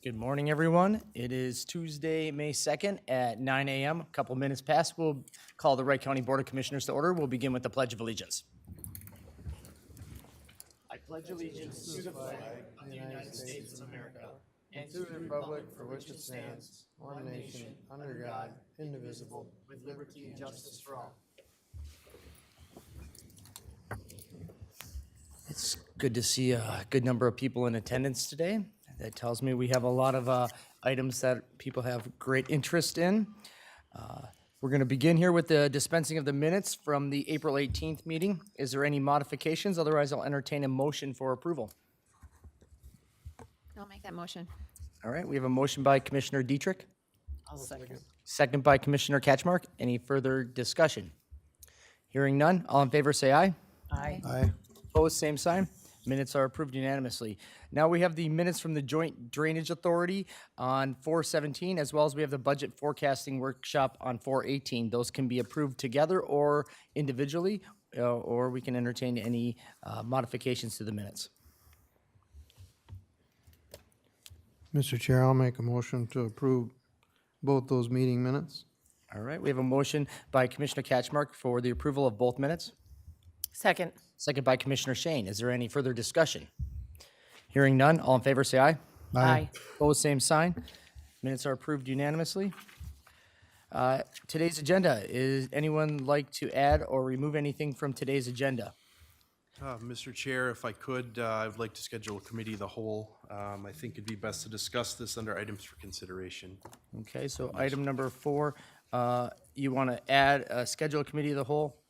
Good morning, everyone. It is Tuesday, May 2nd at 9 a.m. A couple minutes past, we'll call the Wright County Board of Commissioners to order. We'll begin with the Pledge of Allegiance. I pledge allegiance to the flag of the United States of America and to the republic for which it stands, one nation, under God, indivisible, with liberty and justice for all. It's good to see a good number of people in attendance today. That tells me we have a lot of items that people have great interest in. We're going to begin here with the dispensing of the minutes from the April 18th meeting. Is there any modifications? Otherwise, I'll entertain a motion for approval. I'll make that motion. All right, we have a motion by Commissioner Dietrich, I'll second. second by Commissioner Catchmark. Any further discussion? Hearing none, all in favor say aye. Aye. Aye. Opposed, same sign. Minutes are approved unanimously. Now we have the minutes from the Joint Drainage Authority on 4/17, as well as we have the Budget Forecasting Workshop on 4/18. Those can be approved together or individually, or we can entertain any modifications to the minutes. Mr. Chair, I'll make a motion to approve both those meeting minutes. All right, we have a motion by Commissioner Catchmark for the approval of both minutes. Second. Second by Commissioner Shane. Is there any further discussion? Hearing none, all in favor say aye. Aye. Opposed, same sign. Minutes are approved unanimously. Today's agenda, is anyone like to add or remove anything from today's agenda? Mr. Chair, if I could, I would like to schedule a committee of the whole. I think it'd be best to discuss this under items for consideration. Okay, so item number 4, you want to add schedule a committee of the whole?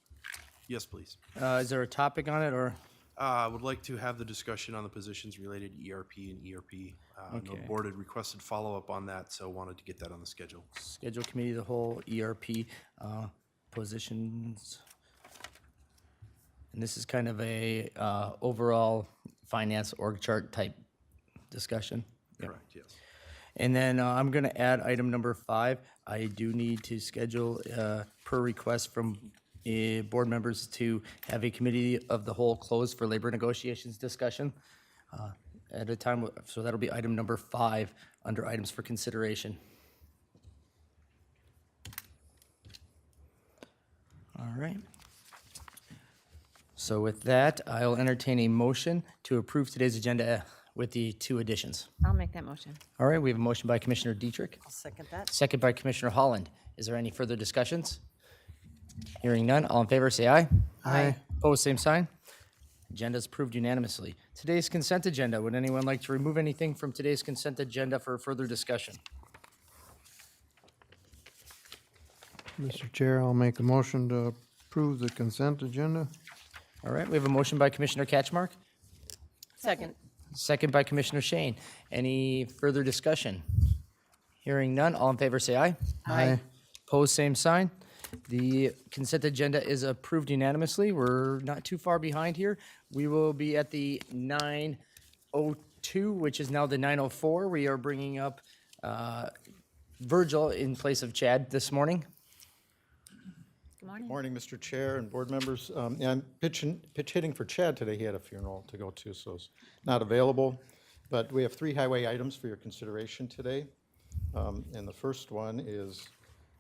Yes, please. Is there a topic on it, or? I would like to have the discussion on the positions related to ERP and ERP. The Okay. board had requested follow-up on that, so wanted to get that on the schedule. Schedule committee of the whole, ERP positions. And this is kind of a overall finance org chart type discussion. Yep. Correct, yes. And then I'm going to add item number 5. I do need to schedule, per request from board members, to have a committee of the whole closed for labor negotiations discussion at a time, so that'll be item number 5 under items for consideration. All right. So with that, I'll entertain a motion to approve today's agenda with the 2 additions. I'll make that motion. All right, we have a motion by Commissioner Dietrich, I'll second that. second by Commissioner Holland. Is there any further discussions? Hearing none, all in favor say aye. Aye. Opposed, same sign. Agenda is approved unanimously. Today's consent agenda, would anyone like to remove anything from today's consent agenda for further discussion? Mr. Chair, I'll make a motion to approve the consent agenda. All right, we have a motion by Commissioner Catchmark, Second. second by Commissioner Shane. Any further discussion? Hearing none, all in favor say aye. Aye. Opposed, same sign. The consent agenda is approved unanimously. We're not too far behind here. We will be at the 9:02, which is now the 9:04. We are bringing up Virgil in place of Chad this morning. Good morning. Morning, Mr. Chair and board members. Yeah, I'm pitch hitting for Chad today. He had a funeral to go to, so he's not available. But we have 3 highway items for your consideration today. And the first one is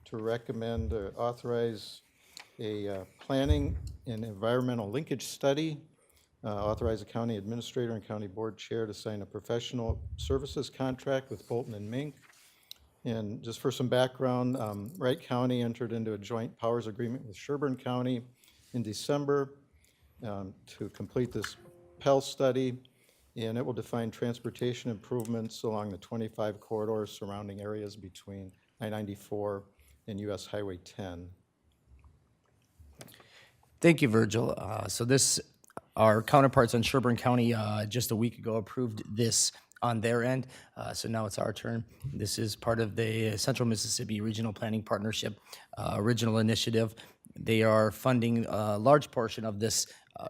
to recommend authorize a planning and environmental linkage study, authorize the county administrator and county board chair to sign a professional services contract with Bolton and Mink. And just for some background, Wright County entered into a joint powers agreement with Sherburne County in December to complete this Pell study, and it will define transportation improvements along the 25 corridors surrounding areas between I-94 and US Highway 10. Thank you, Virgil. Our counterparts in Sherburne County just a week ago approved this on their end, so now it's our turn. This is part of the Central Mississippi Regional Planning Partnership original initiative. They are funding a large portion of this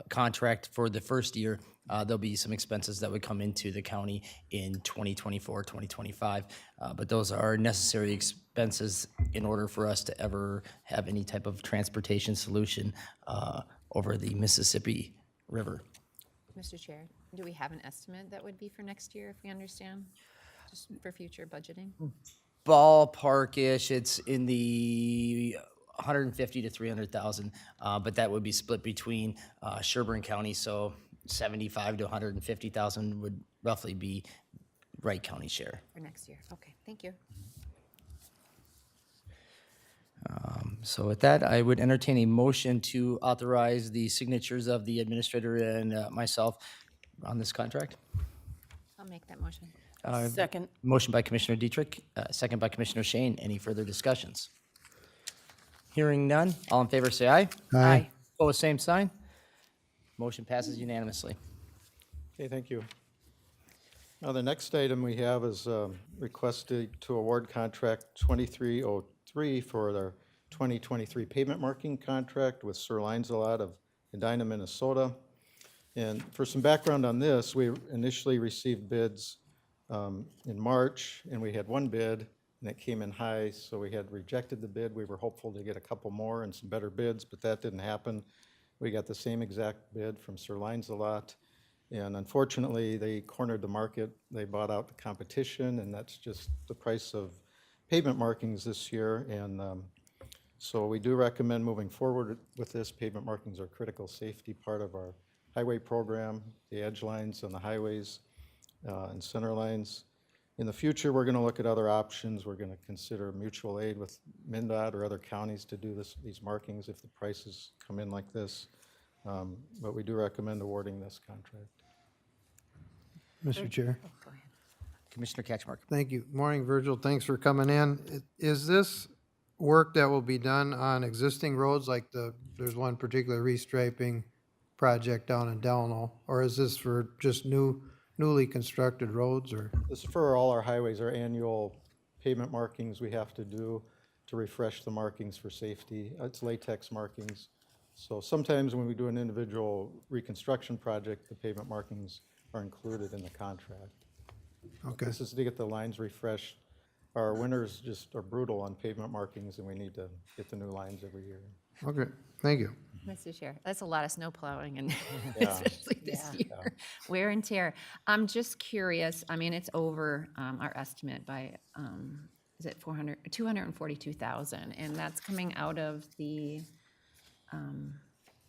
contract for the first year. There'll be some expenses that would come into the county in 2024, 2025, but those are necessary expenses in order for us to ever have any type of transportation solution over the Mississippi River. Mr. Chair, do we have an estimate that would be for next year, if we understand? Just for future budgeting? Ballpark-ish, it's in the 150 to 300,000, but that would be split between Sherburne County, so 75 to 150,000 would roughly be Wright County share. For next year? Okay, thank you. So with that, I would entertain a motion to authorize the signatures of the administrator and myself on this contract. I'll make that motion. Second. Motion by Commissioner Dietrich, second by Commissioner Shane. Any further discussions? Hearing none, all in favor say aye. Aye. Opposed, same sign. Motion passes unanimously. Okay, thank you. Now, the next item we have is requested to award contract 2303 for their 2023 pavement marking contract with Sir Lancelot of Edina, Minnesota. And for some background on this, we initially received bids in March, and we had one bid, and it came in high, so we had rejected the bid. We were hopeful to get a couple more and some better bids, but that didn't happen. We got the same exact bid from Sir Lancelot, and unfortunately, they cornered the market. They bought out the competition, and that's just the price of pavement markings this year. And so we do recommend moving forward with this. Pavement markings are a critical safety part of our highway program, the edge lines on the highways and center lines. In the future, we're going to look at other options. We're going to consider mutual aid with MnDOT or other counties to do these markings if the prices come in like this. But we do recommend awarding this contract. Mr. Chair. Go ahead. Commissioner Catchmark. Thank you. Morning, Virgil. Thanks for coming in. Is this work that will be done on existing roads, like there's one particular restriping project down in Delano, or is this for just newly constructed roads, or? This is for all our highways, our annual pavement markings we have to do to refresh the markings for safety. It's latex markings. So sometimes when we do an individual reconstruction project, the pavement markings are included in the contract. Okay, This is to get the lines refreshed. Our winters just are brutal on pavement markings, and we need to get the new lines every year. okay, thank you. Mr. Chair, that's a lot of snow plowing and Yeah. especially this year. Wear and tear. I'm just curious, I mean, it's over our estimate by, is it 242,000? And that's coming out of the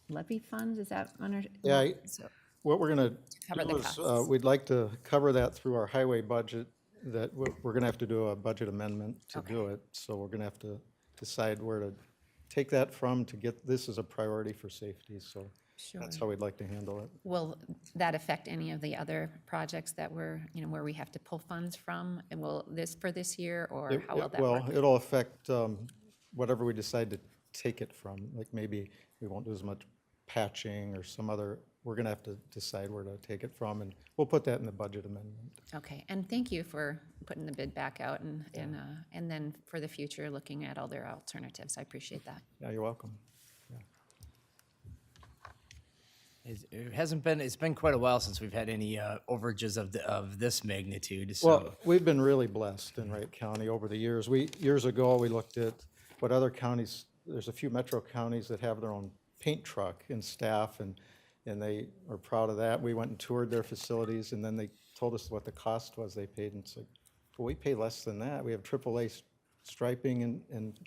levy funds, is that under? Yeah, So- What we're going to cover do the is, costs. we'd like to cover that through our highway budget, that we're going to have to do a budget amendment to do it. So we're going to have to decide where to take that from to get, this as a priority for safety, so Sure. that's how we'd like to handle it. Will that affect any of the other projects that we're, where we have to pull funds from? And will this for this year, or how will that work? Well, it'll affect whatever we decide to take it from, like maybe we won't do as much patching or some other, we're going to have to decide where to take it from, and we'll put that in the budget amendment. Okay, and thank you for putting the bid back out and then for the future, looking at all their alternatives. I appreciate that. Yeah, you're welcome. It hasn't been, it's been quite a while since we've had any overages of this magnitude, so. Well, we've been really blessed in Wright County over the years. Years ago, we looked at what other counties, there's a few metro counties that have their own paint truck and staff, and they are proud of that. We went and toured their facilities, and then they told us what the cost was they paid, and it's like, well, we pay less than that. We have AAA striping and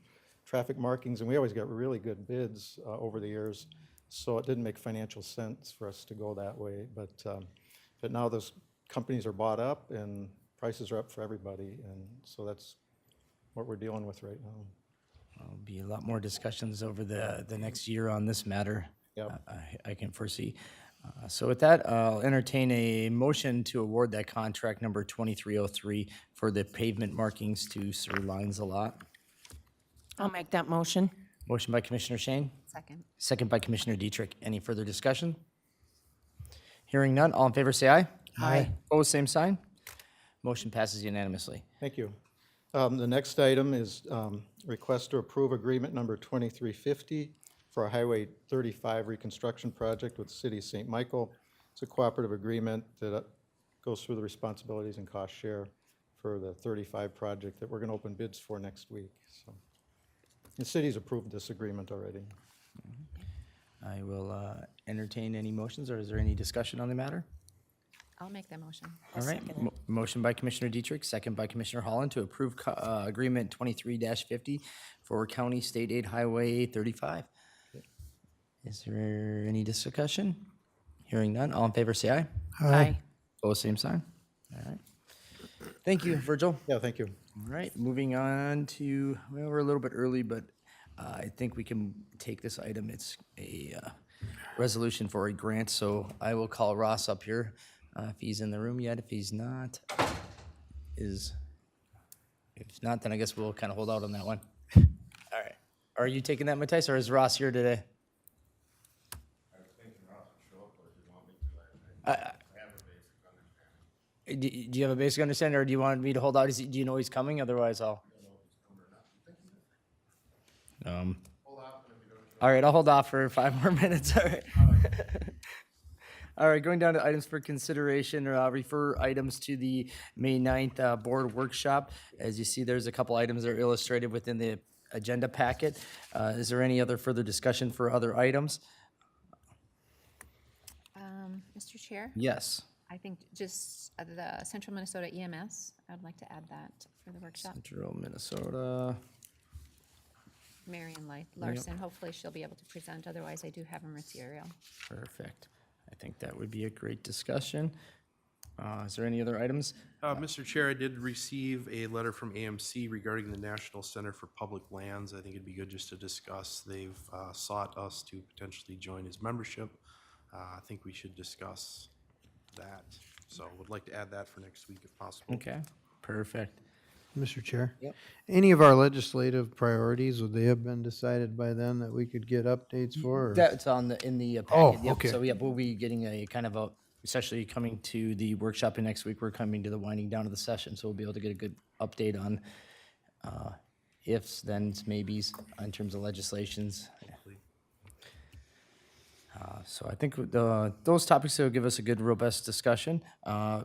traffic markings, and we always got really good bids over the years. So it didn't make financial sense for us to go that way. But now those companies are bought up and prices are up for everybody. And so that's what we're dealing with right now. There'll be a lot more discussions over the next year on this matter. Yep. I can foresee. So with that, I'll entertain a motion to award that contract number 2303 for the pavement markings to Sir Lancelot. I'll make that motion. Motion by Commissioner Shane, Second. second by Commissioner Dietrich. Any further discussion? Hearing none, all in favor say aye. Aye. Opposed, same sign. Motion passes unanimously. Thank you. The next item is request to approve agreement number 2350 for a Highway 35 reconstruction project with the City of St. Michael. It's a cooperative agreement that goes through the responsibilities and cost share for the 35 project that we're going to open bids for next week. So the city's approved this agreement already. I will entertain any motions, or is there any discussion on the matter? I'll make that motion. All right, Motion by Commissioner Dietrich, second by Commissioner Holland to approve Agreement 23-50 for County State Aid Highway 35. Is there any discussion? Hearing none, all in favor say aye. Aye. Opposed, same sign. All right. Thank you, Virgil. Yeah, thank you. All right, moving on to, well, we're a little bit early, but I think we can take this item. It's a resolution for a grant, so I will call Ross up here if he's in the room yet. If he's not, if not, then I guess we'll kind of hold out on that one. All right. Are you taking that, Matthijs, or is Ross here today? Do you have a basic understanding, or do you want me to hold out? Do you know he's coming? Otherwise, I'll. All right, I'll hold off for 5 more minutes. All right. All right, going down to items for consideration, refer items to the May 9th board workshop. As you see, there's a couple items that are illustrated within the agenda packet. Is there any other further discussion for other items? Mr. Chair, Yes. I think just the Central Minnesota EMS, I'd like to add that for the workshop. Central Minnesota. Marion Larson, hopefully she'll be able to present, otherwise I do have her material. Perfect. I think that would be a great discussion. Is there any other items? Mr. Chair, I did receive a letter from AMC regarding the National Center for Public Lands. I think it'd be good just to discuss. They've sought us to potentially join his membership. I think we should discuss that. So would like to add that for next week if possible. Okay, perfect. Mr. Chair? Yep. Any of our legislative priorities, would they have been decided by then that we could get updates for? or- That's in the packet. Oh, Yep. okay. So, yeah, we'll be getting a kind of a, especially coming to the workshop in next week, we're coming to the winding down of the session, so we'll be able to get a good update on ifs, thens, maybes in terms of legislations. So I think those topics will give us a good, robust discussion.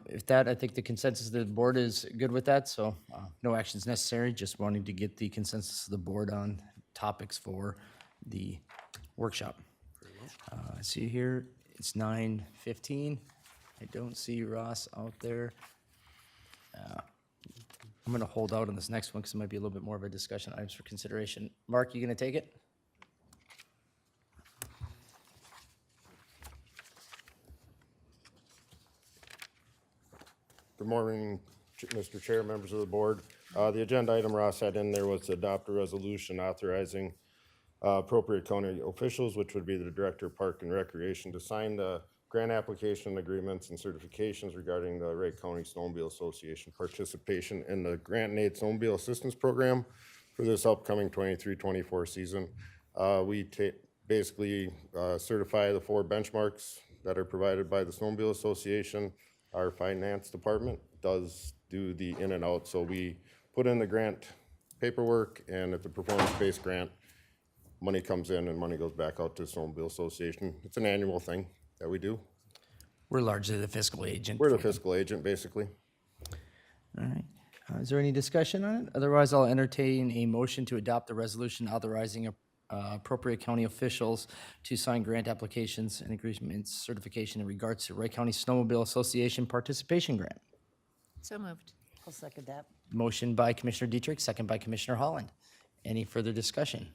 If that, I think the consensus of the board is good with that, so no actions necessary, just wanting to get the consensus of the board on topics for the workshop. I see here, it's 9:15. I don't see Ross out there. I'm gonna hold out on this next one because it might be a little bit more of a discussion, items for consideration. Mark, you gonna take it? Good morning, Mr. Chair, members of the board. The agenda item Ross had in there was to adopt a resolution authorizing appropriate county officials, which would be the Director of Park and Recreation, to sign the grant application agreements and certifications regarding the Wright County Snowmobile Association participation in the Grant and Aid Snowmobile Assistance Program for this upcoming 23-24 season. We basically certify the 4 benchmarks that are provided by the Snowmobile Association. Our finance department does do the in and out, so we put in the grant paperwork, and it's a performance-based grant. Money comes in and money goes back out to the Snowmobile Association. It's an annual thing that we do. We're largely the fiscal agent. We're the fiscal agent, basically. All right. Is there any discussion on it? Otherwise, I'll entertain a motion to adopt the resolution authorizing appropriate county officials to sign grant applications and agreements certification in regards to Wright County Snowmobile Association participation grant. So moved. I'll second that. Motion by Commissioner Dietrich, second by Commissioner Holland. Any further discussion?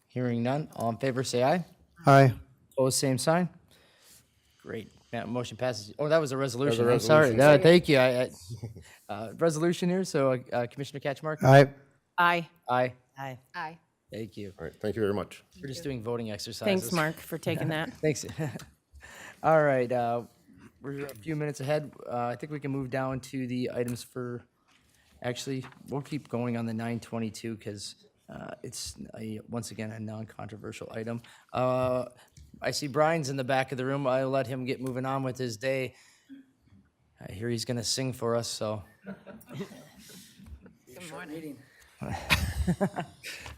Hearing none, all in favor say aye. Aye. Opposed, same sign. Great. Motion passes. Oh, that was a resolution. a I'm sorry. resolution. No, thank you. Resolution here, so Commissioner Catchmark? Aye. Aye. Aye. Aye. Aye. Thank you. All right, thank you very much. We're just doing voting exercises. Thanks, Mark, for taking that. Thanks. All right, we're a few minutes ahead. I think we can move down to the items for, actually, we'll keep going on the 922 because it's, once again, a non-controversial item. I see Brian's in the back of the room. I'll let him get moving on with his day. I hear he's going to sing for us, so. Good morning.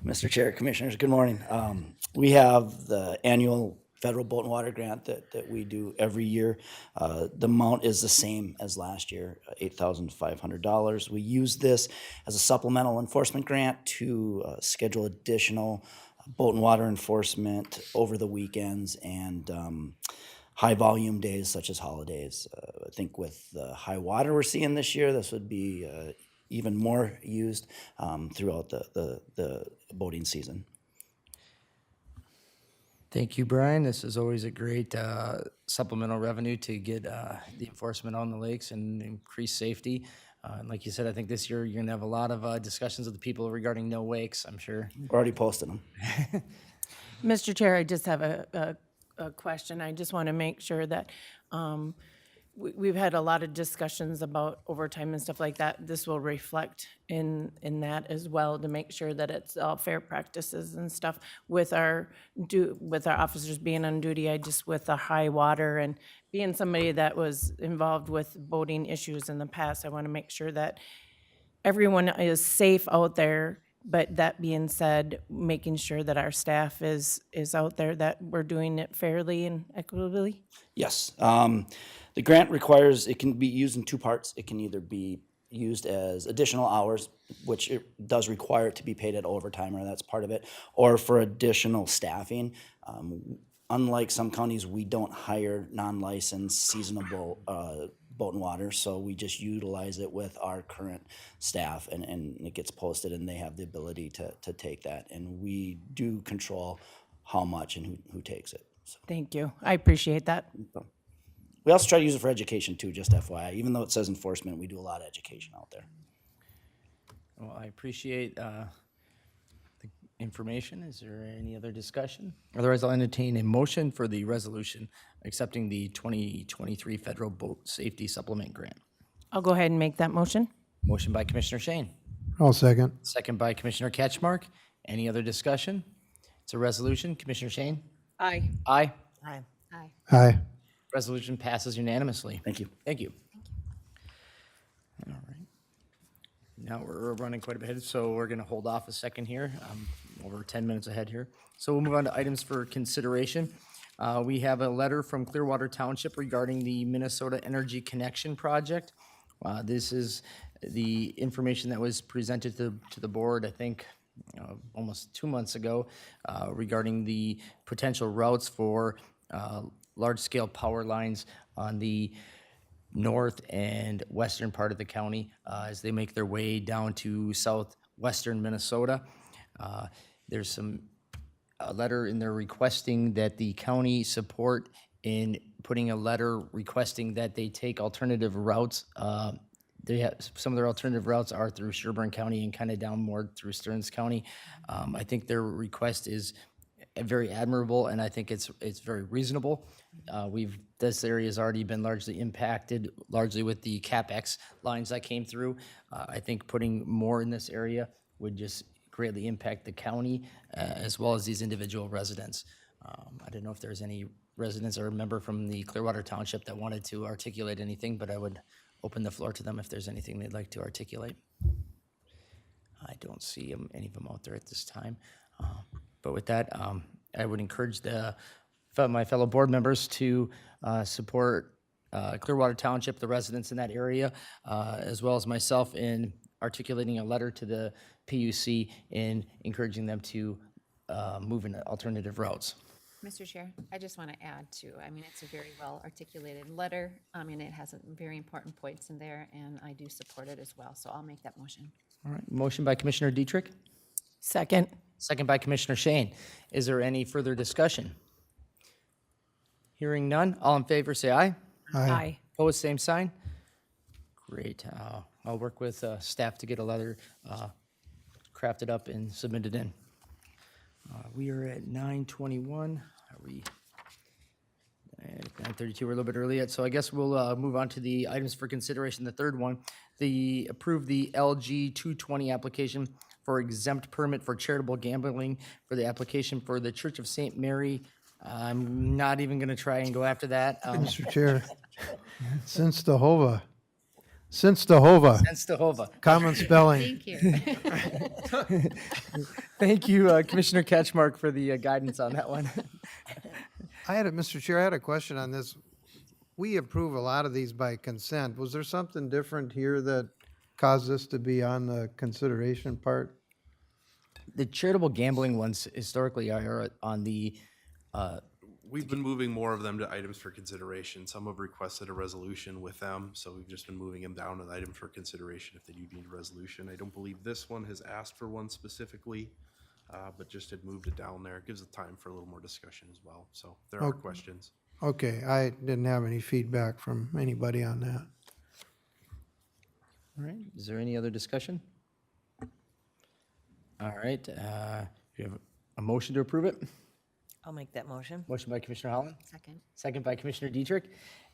Mr. Chair, Commissioners, good morning. We have the annual federal boat and water grant that we do every year. The amount is the same as last year, $8,500. We use this as a supplemental enforcement grant to schedule additional boat and water enforcement over the weekends and high volume days such as holidays. I think with the high water we're seeing this year, this would be even more used throughout the boating season. Thank you, Brian. This is always a great supplemental revenue to get the enforcement on the lakes and increase safety. And like you said, I think this year you're going to have a lot of discussions with the people regarding no wakes, I'm sure. Already posted them. Mr. Chair, I just have a question. I just want to make sure that we've had a lot of discussions about overtime and stuff like that. This will reflect in that as well, to make sure that it's all fair practices and stuff with our officers being on duty. With the high water and being somebody that was involved with boating issues in the past, I want to make sure that everyone is safe out there. But that being said, making sure that our staff is out there, that we're doing it fairly and equitably. Yes. The grant requires, it can be used in two parts. It can either be used as additional hours, which it does require it to be paid at overtime, or that's part of it, or for additional staffing. Unlike some counties, we don't hire non-licensed seasonable boat and water, so we just utilize it with our current staff, and it gets posted, and they have the ability to take that. And we do control how much and who takes it. So. Thank you. I appreciate that. We also try to use it for education too, just FYI. Even though it says enforcement, we do a lot of education out there. Well, I appreciate the information. Is there any other discussion? Otherwise, I'll entertain a motion for the resolution accepting the 2023 Federal Boat Safety Supplement Grant. I'll go ahead and make that motion. Motion by Commissioner Shane, I'll second. second by Commissioner Ketchmark. Any other discussion? It's a resolution. Commissioner Shane? Aye. Aye. Aye. Aye. Aye. Resolution passes unanimously. Thank you. Thank you. All right. Now we're running quite a bit ahead, so we're going to hold off a second here. Over 10 minutes ahead here. So we'll move on to items for consideration. We have a letter from Clearwater Township regarding the Minnesota Energy Connection Project. This is the information that was presented to the board, I think, almost 2 months ago, regarding the potential routes for large-scale power lines on the north and western part of the county as they make their way down to southwestern Minnesota. There's a letter in there requesting that the county support in putting a letter requesting that they take alternative routes. Some of their alternative routes are through Sherburne County and kind of down more through Stearns County. I think their request is very admirable, and I think it's very reasonable. This area has already been largely impacted, largely with the CapEx lines that came through. I think putting more in this area would just greatly impact the county as well as these individual residents. I don't know if there's any residents or a member from the Clearwater Township that wanted to articulate anything, but I would open the floor to them if there's anything they'd like to articulate. I don't see any of them out there at this time. But with that, I would encourage my fellow board members to support Clearwater Township, the residents in that area, as well as myself in articulating a letter to the PUC and encouraging them to move in alternative routes. Mr. Chair, I just want to add too, it's a very well articulated letter. It has very important points in there, and I do support it as well, so I'll make that motion. All right, motion by Commissioner Dietrich, Second. second by Commissioner Shane. Is there any further discussion? Hearing none, all in favor say aye. Aye. Opposed, same sign. Great. I'll work with staff to get a letter crafted up and submitted in. We are at 9:21. Are we at 9:32? We're a little bit early yet, so I guess we'll move on to the items for consideration. The third one, approve the LG 220 application for exempt permit for charitable gambling for the application for the Church of St. Mary. I'm not even going to try and go after that. Mr. Chair, since Jehovah. Since Jehovah, Sense Jehovah. common spelling. Thank you. Thank you, Commissioner Ketchmark, for the guidance on that one. Mr. Chair, I had a question on this. We approve a lot of these by consent. Was there something different here that caused this to be on the consideration part? The charitable gambling ones historically are on the We've been moving more of them to items for consideration. Some have requested a resolution with them, so we've just been moving them down to the item for consideration if they do need a resolution. I don't believe this one has asked for one specifically, but just had moved it down there. It gives it time for a little more discussion as well. So if there are questions. Okay, I didn't have any feedback from anybody on that. All right, is there any other discussion? All right, you have a motion to approve it? I'll make that motion. Motion by Commissioner Holland, Second. second by Commissioner Dietrich.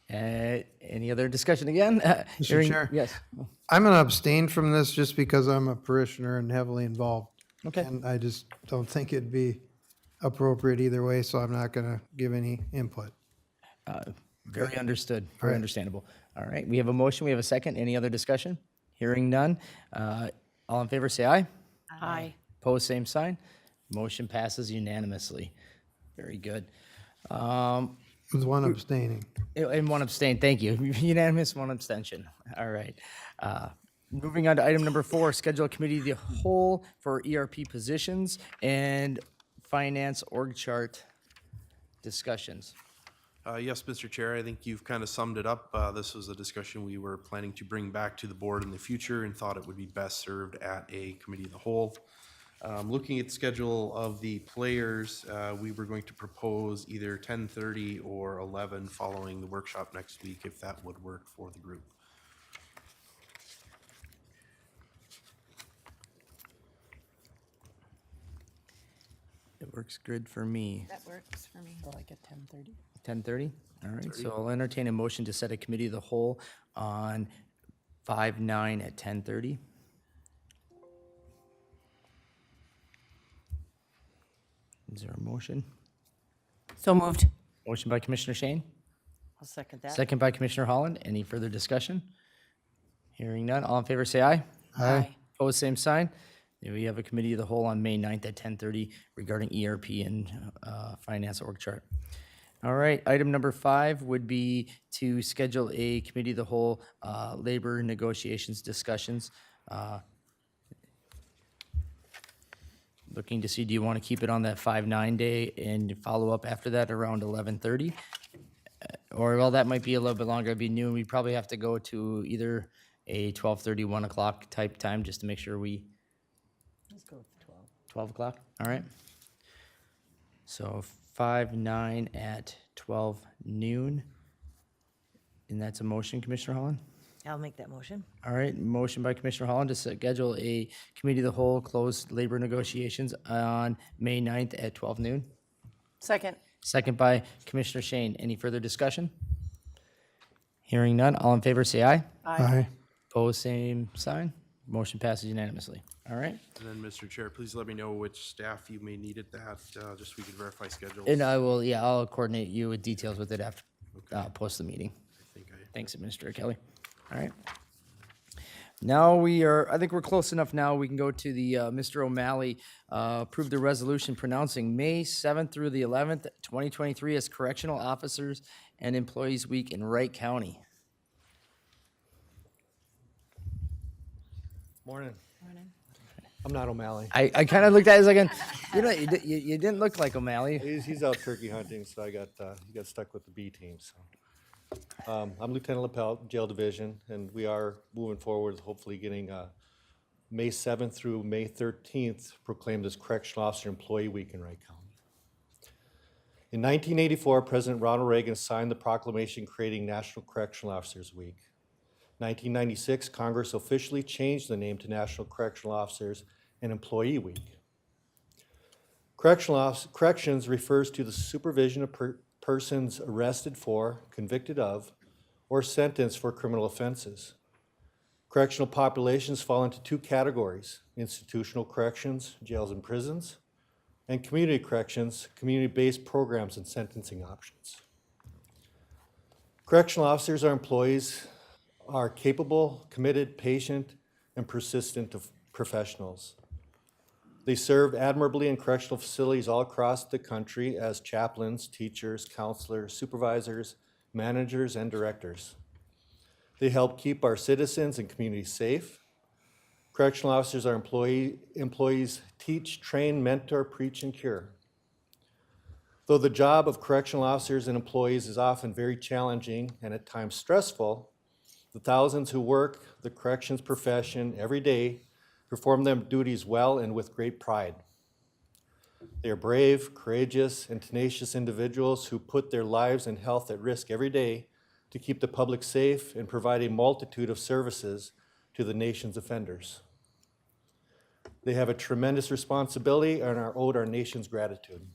Any other discussion again? Mr. Chair? Yes. I'm going to abstain from this just because I'm a parishioner and heavily involved. Okay. And I just don't think it'd be appropriate either way, so I'm not going to give any input. Very understood, very understandable. All right, we have a motion, we have a second. Any other discussion? Hearing none. All in favor, say aye. Aye. Opposed, same sign. Motion passes unanimously. Very good. With one abstaining. And one abstain, thank you. Unanimous, one abstention. All right. Moving on to item number 4, schedule a committee of the whole for ERP positions and finance org chart discussions. Yes, Mr. Chair, I think you've kind of summed it up. This was a discussion we were planning to bring back to the board in the future and thought it would be best served at a committee of the whole. Looking at the schedule of the players, we were going to propose either 10:30 or 11 following the workshop next week, if that would work for the group. It works good for me. That works for me. Like at 10:30. 10:30? All right, so I'll entertain a motion to set a committee of the whole on 5/9 at 10:30. Is there a motion? So moved. Motion by Commissioner Shane, I'll second that. second by Commissioner Holland. Any further discussion? Hearing none, all in favor say aye. Aye. Opposed, same sign. Then we have a committee of the whole on May 9th at 10:30 regarding ERP and finance org chart. All right, item number 5 would be to schedule a committee of the whole labor negotiations discussions. Looking to see, do you want to keep it on that 5/9 day and follow up after that around 11:30? Or, well, that might be a little bit longer, it'd be noon. We'd probably have to go to either a 12:30, 1 o'clock type time, just to make sure we. Let's go with 12. 12 o'clock, all right. So 5/9 at 12 noon. And that's a motion, Commissioner Holland? I'll make that motion. All right, motion by Commissioner Holland to schedule a committee of the whole closed labor negotiations on May 9th at 12 noon. Second. Second by Commissioner Shane. Any further discussion? Hearing none, all in favor say aye. Aye. Opposed, same sign. Motion passes unanimously. All right, And then, Mr. Chair, please let me know which staff you may need at that, just so we can verify schedules. and I will, yeah, I'll coordinate you with details with it after, post the meeting. I think Thanks, Administrator Kelly. All right. Now I think we're close enough now. We can go to the, Mr. O'Malley, approve the resolution pronouncing May 7th through the 11th, 2023 as Correctional Officers and Employees Week in Wright County. Morning. Morning. I'm not O'Malley. I kind of looked at it as like, you didn't look like O'Malley. He's out turkey hunting, so he got stuck with the B team, so. I'm Lieutenant Lapel, Jail Division, and we are moving forward, hopefully getting, May 7th through May 13th proclaimed as Correctional Officer Employee Week in Wright County. In 1984, President Ronald Reagan signed the proclamation creating National Correctional Officers Week. 1996, Congress officially changed the name to National Correctional Officers and Employee Week. Corrections refers to the supervision of persons arrested for, convicted of, or sentenced for criminal offenses. Correctional populations fall into 2 categories: institutional corrections, jails and prisons, and community corrections, community-based programs and sentencing options. Correctional officers are employees, are capable, committed, patient, and persistent professionals. They serve admirably in correctional facilities all across the country as chaplains, teachers, counselors, supervisors, managers, and directors. They help keep our citizens and communities safe. Correctional officers are employees teach, train, mentor, preach, and cure. Though the job of correctional officers and employees is often very challenging and at times stressful, the thousands who work the corrections profession every day perform their duties well and with great pride. They are brave, courageous, and tenacious individuals who put their lives and health at risk every day to keep the public safe and provide a multitude of services to the nation's offenders. They have a tremendous responsibility and are owed our nation's gratitude.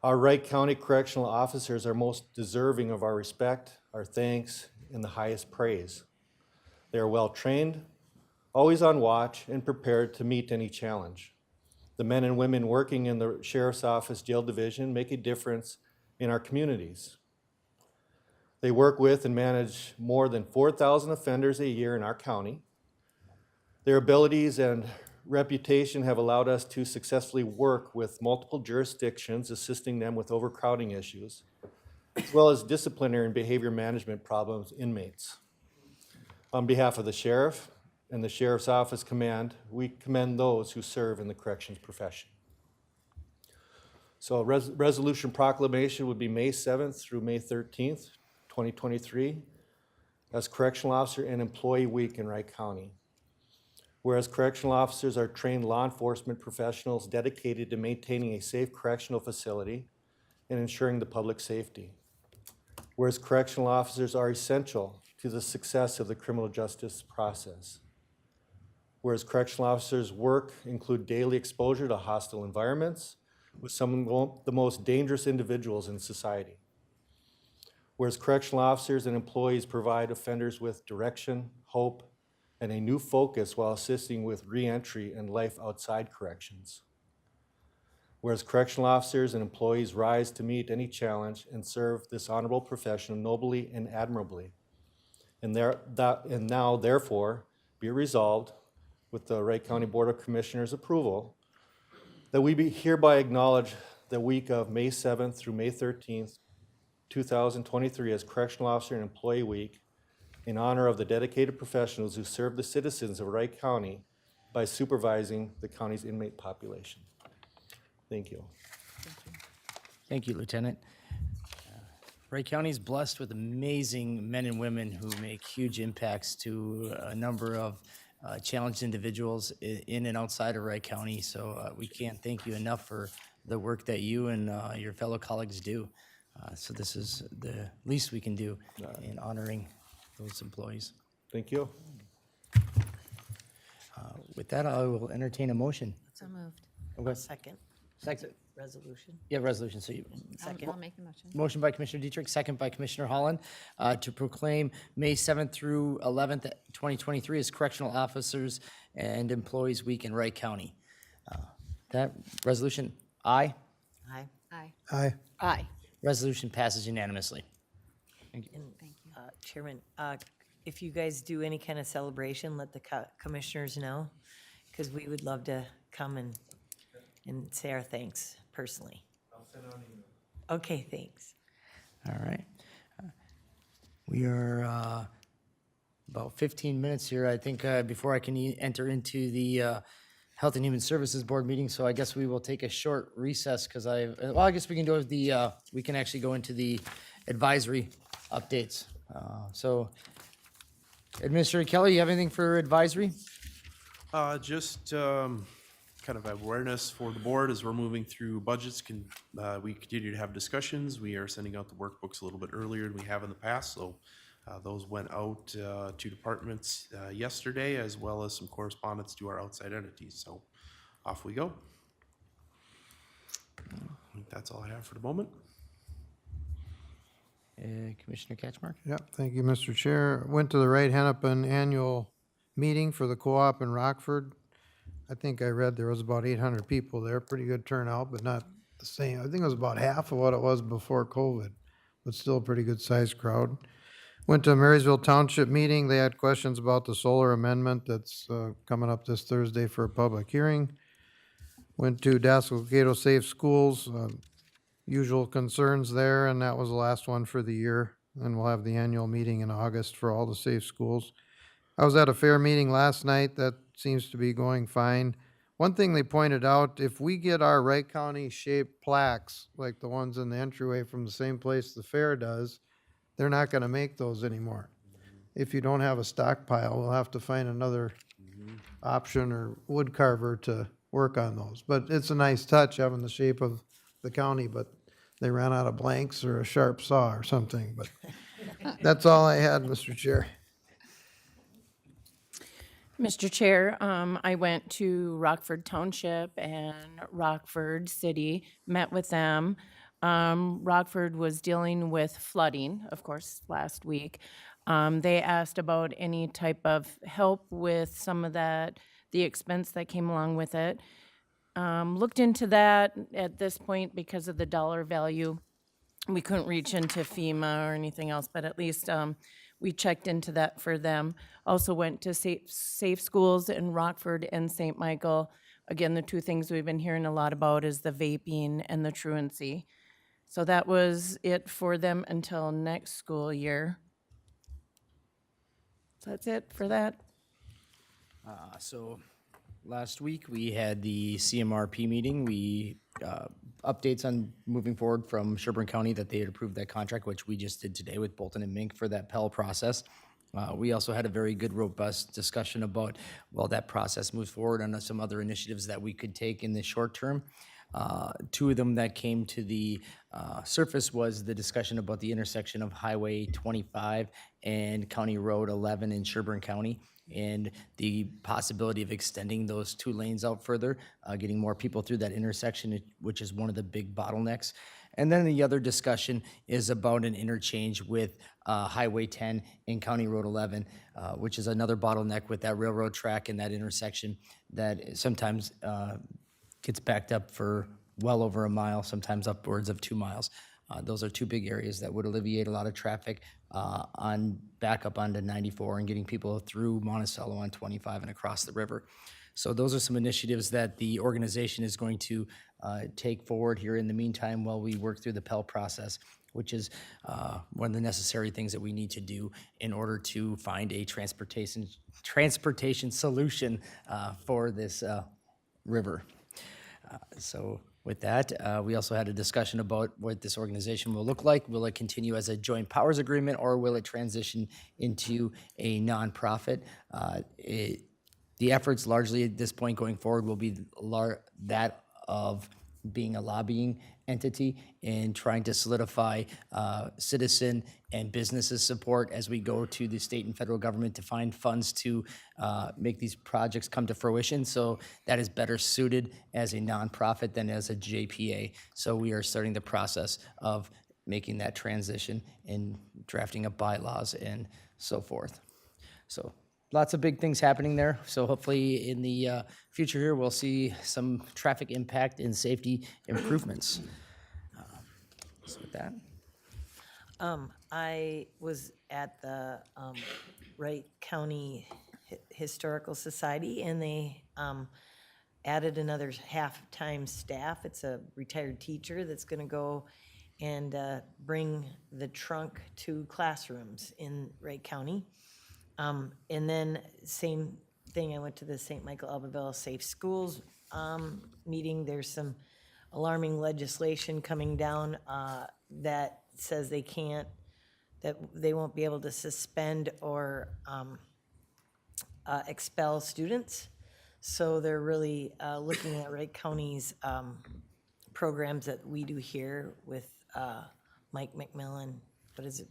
Our Wright County correctional officers are most deserving of our respect, our thanks, and the highest praise. They are well-trained, always on watch, and prepared to meet any challenge. The men and women working in the Sheriff's Office Jail Division make a difference in our communities. They work with and manage more than 4,000 offenders a year in our county. Their abilities and reputation have allowed us to successfully work with multiple jurisdictions, assisting them with overcrowding issues, as well as disciplinary and behavior management problems inmates. On behalf of the sheriff and the Sheriff's Office Command, we commend those who serve in the corrections profession. So resolution proclamation would be May 7th through May 13th, 2023, as Correctional Officer and Employee Week in Wright County. Whereas correctional officers are trained law enforcement professionals dedicated to maintaining a safe correctional facility and ensuring the public safety. Whereas correctional officers are essential to the success of the criminal justice process. Whereas correctional officers' work include daily exposure to hostile environments with some of the most dangerous individuals in society. Whereas correctional officers and employees provide offenders with direction, hope, and a new focus while assisting with reentry and life outside corrections. Whereas correctional officers and employees rise to meet any challenge and serve this honorable profession nobly and admirably. And now, therefore, be it resolved, with the Wright County Board of Commissioners' approval, that we hereby acknowledge the week of May 7th through May 13th, 2023 as Correctional Officer and Employee Week in honor of the dedicated professionals who serve the citizens of Wright County by supervising the county's inmate population. Thank you. Thank you, Lieutenant. Wright County is blessed with amazing men and women who make huge impacts to a number of challenged individuals in and outside of Wright County. So we can't thank you enough for the work that you and your fellow colleagues do. So this is the least we can do in honoring those employees. Thank you. With that, I will entertain a motion. So moved. Okay. Second, Second, resolution. yeah, resolution. So you, I'll make the motion. motion by Commissioner Dietrich, second by Commissioner Holland, to proclaim May 7th through 11th, 2023 as Correctional Officers and Employees Week in Wright County. That resolution, aye. Aye. Aye. Aye. Aye. Resolution passes unanimously. And, Chairman, if you guys do any kind of celebration, let the commissioners know, because we would love to come and say our thanks personally. I'll send out an email. Okay, thanks. All right. We are about 15 minutes here, I think, before I can enter into the Health and Human Services Board meeting, so I guess we will take a short recess, because I guess we can do the, we can actually go into the advisory updates. So, Administrator Kelly, you have anything for advisory? Just kind of awareness for the board as we're moving through budgets. We continue to have discussions. We are sending out the workbooks a little bit earlier than we have in the past, so those went out to departments yesterday, as well as some correspondence to our outside entities. So off we go. I think that's all I have for the moment. Commissioner Catchmark? Yep, thank you, Mr. Chair. Went to the Wright Hennepin annual meeting for the co-op in Rockford. I think I read there was about 800 people there, pretty good turnout, but not the same. I think it was about half of what it was before COVID, but still a pretty good sized crowd. Went to a Marysville Township meeting. They had questions about the solar amendment that's coming up this Thursday for a public hearing. Went to Dassel-Gato Safe Schools, usual concerns there, and that was the last one for the year. And we'll have the annual meeting in August for all the safe schools. I was at a fair meeting last night that seems to be going fine. One thing they pointed out, if we get our Wright County shaped plaques, like the ones in the entryway from the same place the fair does, they're not gonna make those anymore. If you don't have a stockpile, we'll have to find another option or wood carver to work on those. But it's a nice touch having the shape of the county, but they ran out of blanks or a sharp saw or something, but that's all I had, Mr. Chair. Mr. Chair, I went to Rockford Township and Rockford City, met with them. Rockford was dealing with flooding, of course, last week. They asked about any type of help with some of that, the expense that came along with it. Looked into that at this point because of the dollar value. We couldn't reach into FEMA or anything else, but at least we checked into that for them. Also went to Safe Schools in Rockford and St. Michael. Again, the two things we've been hearing a lot about is the vaping and the truancy. So that was it for them until next school year. So that's it for that. So last week, we had the CMRP meeting. We, updates on moving forward from Sherburne County that they had approved that contract, which we just did today with Bolton and Mink for that Pell process. We also had a very good, robust discussion about, well, that process moves forward and some other initiatives that we could take in the short term. Two of them that came to the surface was the discussion about the intersection of Highway 25 and County Road 11 in Sherburne County, and the possibility of extending those two lanes out further, getting more people through that intersection, which is one of the big bottlenecks. And then the other discussion is about an interchange with Highway 10 and County Road 11, which is another bottleneck with that railroad track and that intersection that sometimes gets backed up for well over a mile, sometimes upwards of 2 miles. Those are two big areas that would alleviate a lot of traffic back up onto 94 and getting people through Monticello on 25 and across the river. So those are some initiatives that the organization is going to take forward here in the meantime while we work through the Pell process, which is one of the necessary things that we need to do in order to find a transportation solution for this river. So with that, we also had a discussion about what this organization will look like. Will it continue as a joint powers agreement, or will it transition into a nonprofit? The efforts largely at this point going forward will be that of being a lobbying entity and trying to solidify citizen and businesses support as we go to the state and federal government to find funds to make these projects come to fruition. So that is better suited as a nonprofit than as a JPA. So we are starting the process of making that transition and drafting up bylaws and so forth. So lots of big things happening there. So hopefully in the future here, we'll see some traffic impact and safety improvements. So with that. I was at the Wright County Historical Society, and they added another half-time staff. It's a retired teacher that's gonna go and bring the trunk to classrooms in Wright County. And then same thing, I went to the St. Michael Albertville Safe Schools meeting. There's some alarming legislation coming down that says that they won't be able to suspend or expel students. So they're really looking at Wright County's programs that we do here with Mike McMillan, what is it?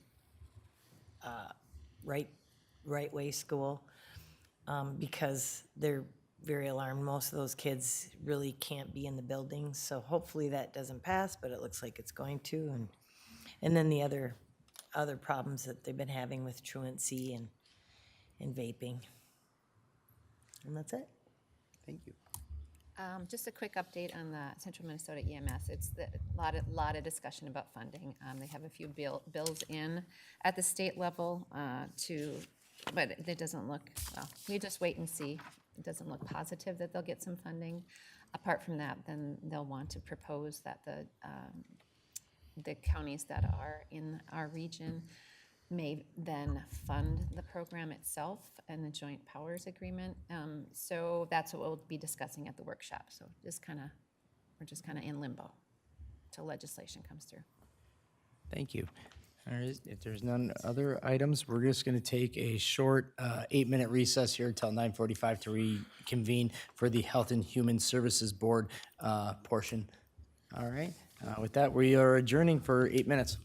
Right Way School, because they're very alarmed. Most of those kids really can't be in the buildings, so hopefully that doesn't pass, but it looks like it's going to. And then the other problems that they've been having with truancy and vaping. And that's it. Thank you. Just a quick update on the Central Minnesota EMS. It's a lot of discussion about funding. They have a few bills in at the state level but it doesn't look, well, we just wait and see. It doesn't look positive that they'll get some funding. Apart from that, then they'll want to propose that the counties that are in our region may then fund the program itself and the joint powers agreement. So that's what we'll be discussing at the workshop. So we're just kind of in limbo till legislation comes through. Thank you. All right, if there's none other items, we're just going to take a short 8-minute recess here until 9:45 to reconvene for the Health and Human Services Board portion. All right, with that, we are adjourning for 8 minutes.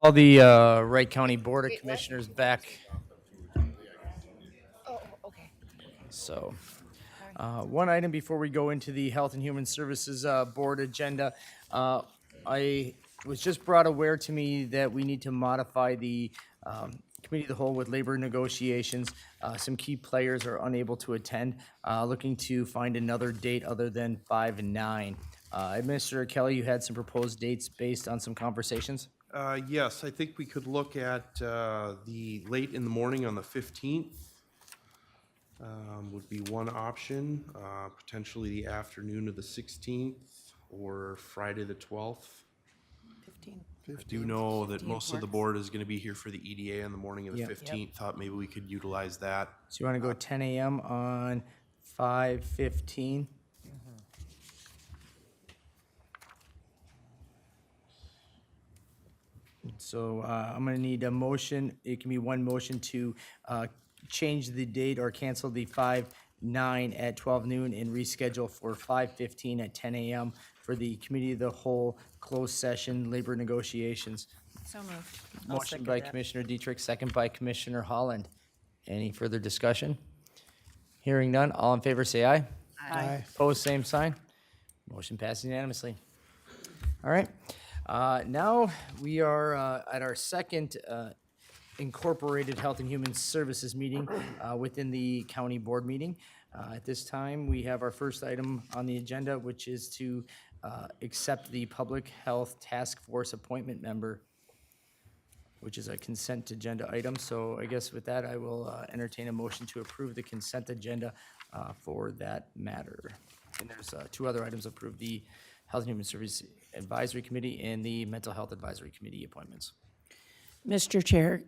All the Wright County Board of Commissioners back. Oh, okay. So, one item before we go into the Health and Human Services Board agenda. I was just brought aware to me that we need to modify the Committee of the Whole with labor negotiations. Some key players are unable to attend, looking to find another date other than 5/9. Administrator Kelly, you had some proposed dates based on some conversations? Yes, I think we could look at the late in the morning on the 15th. Would be one option, potentially the afternoon of the 16th or Friday the 12th. 15. I do know that most of the board is going to be here for the EDA on the morning of the Yep. 15th. Thought maybe we could utilize that. So you want to go 10 a.m. on 5/15? So I'm going to need a motion. It can be one motion to change the date or cancel the 5/9 at 12 noon and reschedule for 5/15 at 10 a.m. for the Committee of the Whole closed session labor negotiations. So moved. Motion second by that. Commissioner Dietrich, second by Commissioner Holland. Any further discussion? Hearing none, all in favor say aye. Aye. Opposed, same sign. Motion passes unanimously. All right. Now we are at our second incorporated Health and Human Services meeting within the county board meeting. At this time, we have our first item on the agenda, which is to accept the Public Health Task Force appointment member, which is a consent agenda item. So I guess with that, I will entertain a motion to approve the consent agenda for that matter. And there's two other items approved, the Health and Human Services Advisory Committee and the Mental Health Advisory Committee appointments. Mr. Chair,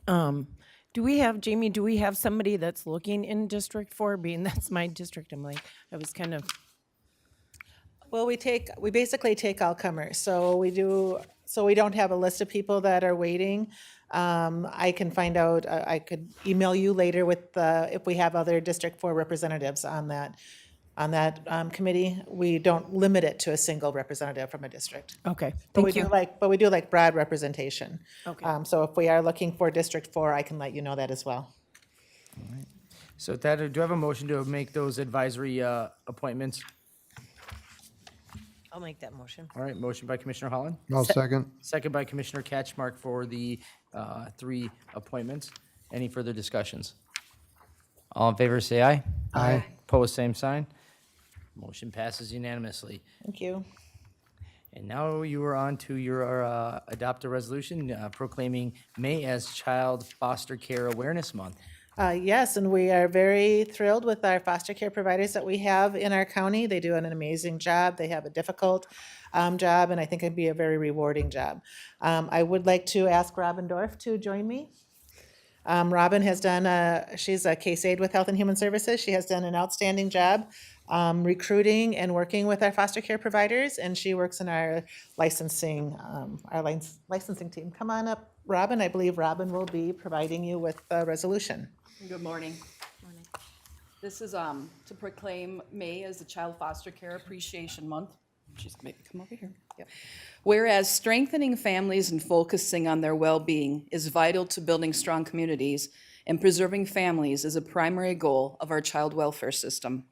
do we have, Jamie, do we have somebody that's looking in District 4, being that's my district? I'm like, I was kind of, Well, we basically take all comers, so we don't have a list of people that are waiting. I can find out, I could email you later with, if we have other District 4 representatives on that committee. We don't limit it to a single representative from a district. okay, But we thank do you. but we do like broad representation. Okay. So if we are looking for District 4, I can let you know that as well. So with that, do I have a motion to make those advisory appointments? I'll make that motion. All right, motion by Commissioner Holland, I'll second. second by Commissioner Catchmark for the three appointments. Any further discussions? All in favor, say aye. Aye. Opposed, same sign. Motion passes unanimously. Thank you. And now you are on to your adopt a resolution proclaiming May as Child Foster Care Awareness Month. Yes, and we are very thrilled with our foster care providers that we have in our county. They do an amazing job. They have a difficult job, and I think it'd be a very rewarding job. I would like to ask Robin Dorff to join me. Robin has done, she's a case aide with Health and Human Services. She has done an outstanding job recruiting and working with our foster care providers, and she works in our licensing team. Come on up, Robin. I believe Robin will be providing you with the resolution. Good morning. This is to proclaim May as the Child Foster Care Appreciation Month. She's maybe come over here. Yep. Whereas strengthening families and focusing on their well-being is vital to building strong communities, and preserving families is a primary goal of our child welfare system.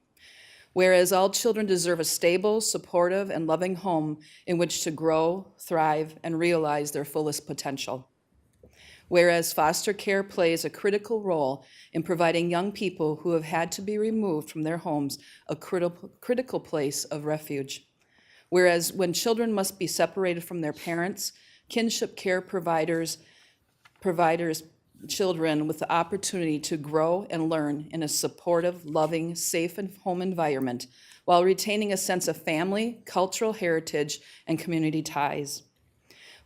Whereas all children deserve a stable, supportive, and loving home in which to grow, thrive, and realize their fullest potential. Whereas foster care plays a critical role in providing young people who have had to be removed from their homes a critical place of refuge. Whereas when children must be separated from their parents, kinship care providers children with the opportunity to grow and learn in a supportive, loving, safe and home environment while retaining a sense of family, cultural heritage, and community ties.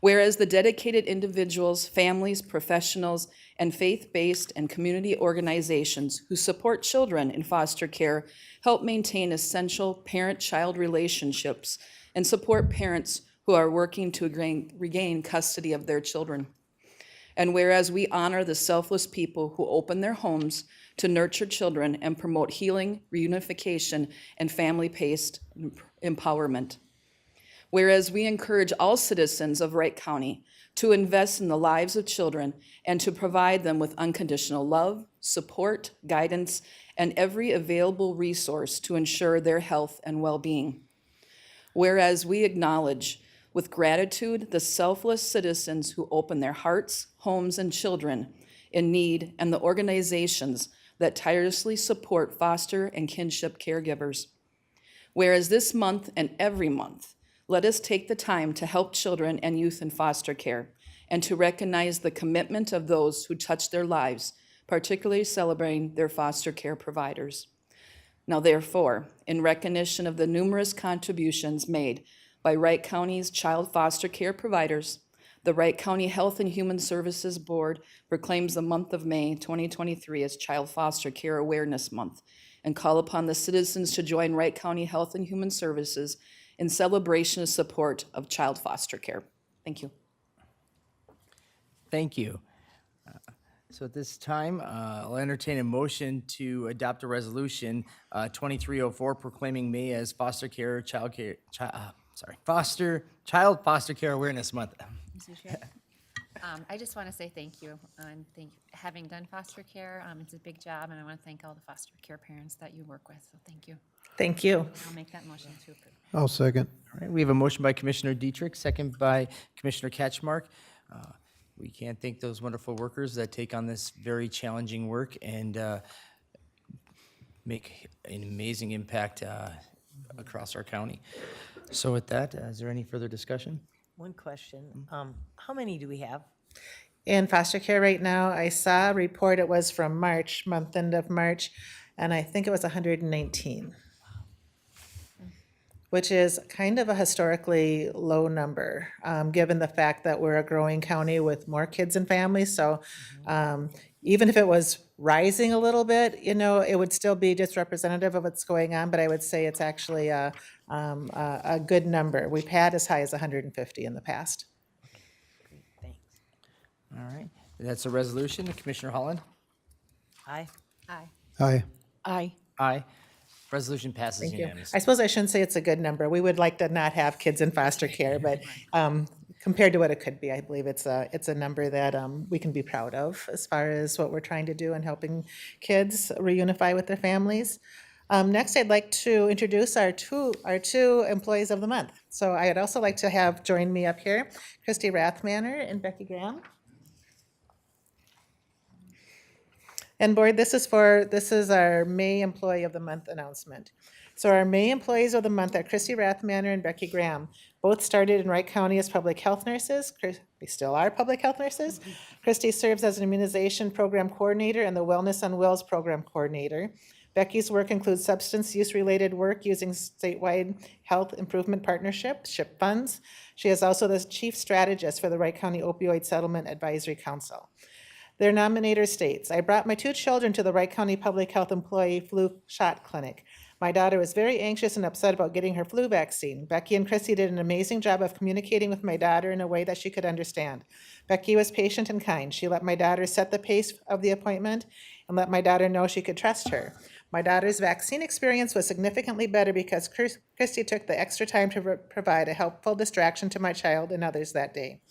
Whereas the dedicated individuals, families, professionals, and faith-based and community organizations who support children in foster care help maintain essential parent-child relationships and support parents who are working to regain custody of their children. And whereas we honor the selfless people who open their homes to nurture children and promote healing, reunification, and family-based empowerment. Whereas we encourage all citizens of Wright County to invest in the lives of children, and to provide them with unconditional love, support, guidance, and every available resource to ensure their health and well-being. Whereas we acknowledge with gratitude the selfless citizens who open their hearts, homes, and children in need, and the organizations that tirelessly support foster and kinship caregivers. Whereas this month and every month, let us take the time to help children and youth in foster care and to recognize the commitment of those who touch their lives, particularly celebrating their foster care providers. Now therefore, in recognition of the numerous contributions made by Wright County's child foster care providers, the Wright County Health and Human Services Board proclaims the month of May 2023 as Child Foster Care Awareness Month and call upon the citizens to join Wright County Health and Human Services in celebration and support of child foster care. Thank you. Thank you. So at this time, I'll entertain a motion to adopt a resolution 2304 proclaiming May as Child Foster Care Awareness Month. I just want to say thank you. And having done foster care, it's a big job, and I want to thank all the foster care parents that you work with. So thank you. Thank you. I'll make that motion to approve. I'll second. All right, we have a motion by Commissioner Dietrich, second by Commissioner Catchmark. We can't thank those wonderful workers that take on this very challenging work and make an amazing impact across our county. So with that, is there any further discussion? One question. How many do we have? In foster care right now, I saw a report, it was from March, month end of March, and I think it was 119, which is kind of a historically low number, given the fact that we're a growing county with more kids and families. So even if it was rising a little bit, you know, it would still be just representative of what's going on, but I would say it's actually a good number. We've had as high as 150 in the past. Thanks. All right, that's a resolution. Commissioner Holland? Aye. Aye. Aye. Aye. Aye. Resolution passes Thank you. unanimously. I suppose I shouldn't say it's a good number. We would like to not have kids in foster care, but compared to what it could be, I believe it's a number that we can be proud of as far as what we're trying to do in helping kids reunify with their families. Next, I'd like to introduce our two employees of the month. So I'd also like to have join me up here, Christy Rathmanner and Becky Graham. And board, this is our May Employee of the Month announcement. So our May Employees of the Month are Christy Rathmanner and Becky Graham. Both started in Wright County as public health nurses. They still are public health nurses. Christy serves as an immunization program coordinator and the Wellness on Wheels program coordinator. Becky's work includes substance use-related work using statewide health improvement partnership, SHIP funds. She is also the chief strategist for the Wright County Opioid Settlement Advisory Council. Their nominator states, I brought my two children to the Wright County Public Health Employee Flu Shot Clinic. My daughter was very anxious and upset about getting her flu vaccine. Becky and Chrissy did an amazing job of communicating with my daughter in a way that she could understand. Becky was patient and kind. She let my daughter set the pace of the appointment and let my daughter know she could trust her. My daughter's vaccine experience was significantly better because Christy took the extra time to provide a helpful distraction to my child and others that day.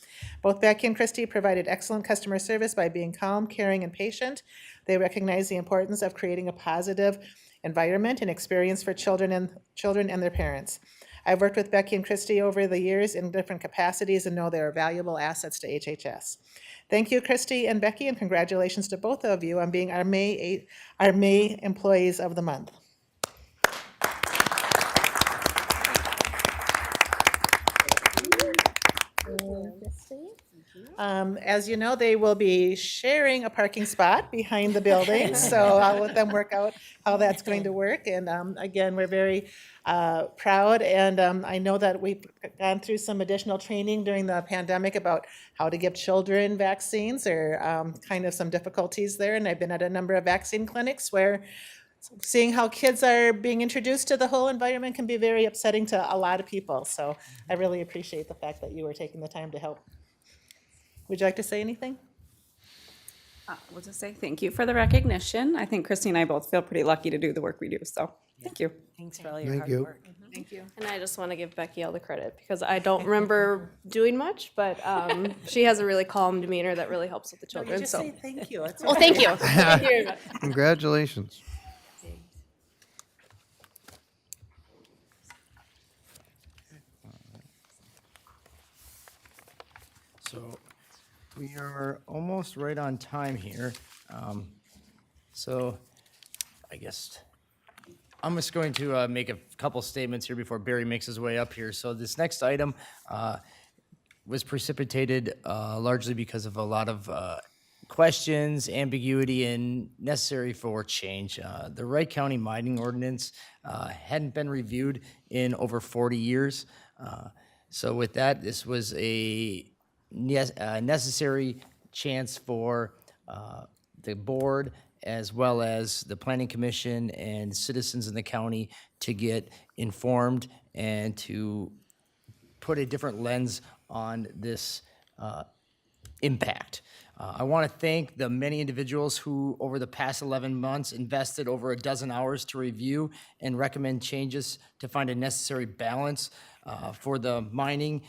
Both Becky and Christy provided excellent customer service by being calm, caring, and patient. They recognize the importance of creating a positive environment and experience for children and their parents. I've worked with Becky and Christy over the years in different capacities and know they are valuable assets to HHS. Thank you, Christy and Becky, and congratulations to both of you on being our May Employees of the Month. As you know, they will be sharing a parking spot behind the building, so I'll let them work out how that's going to work. And again, we're very proud, and I know that we've gone through some additional training during the pandemic about how to give children vaccines, or kind of some difficulties there. And I've been at a number of vaccine clinics where seeing how kids are being introduced to the whole environment can be very upsetting to a lot of people. So I really appreciate the fact that you were taking the time to help. Would you like to say anything? We'll just say thank you for the recognition. I think Christy and I both feel pretty lucky to do the work we do, so thank you. Thanks for all your Thank hard you. work. Thank you. And I just want to give Becky all the credit because I don't remember doing much, but she has a really calm demeanor that really helps with the children. Just So, say thank you. It's well, thank you. Thank you very much. Congratulations. So we are almost right on time here. So I guess I'm just going to make a couple statements here before Barry makes his way up here. So this next item was precipitated largely because of a lot of questions, ambiguity, and necessary for change. The Wright County mining ordinance hadn't been reviewed in over 40 years. So with that, this was a necessary chance for the board as well as the planning commission and citizens in the county to get informed and to put a different lens on this impact. I want to thank the many individuals who, over the past 11 months, invested over a dozen hours to review and recommend changes to find a necessary balance for the mining,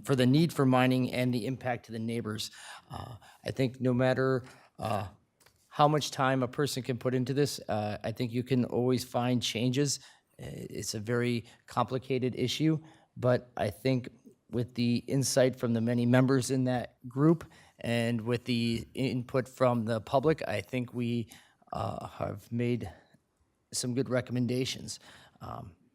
for the need for mining and the impact to the neighbors. I think no matter how much time a person can put into this, I think you can always find changes. It's a very complicated issue, but I think with the insight from the many members in that group and with the input from the public, I think we have made some good recommendations.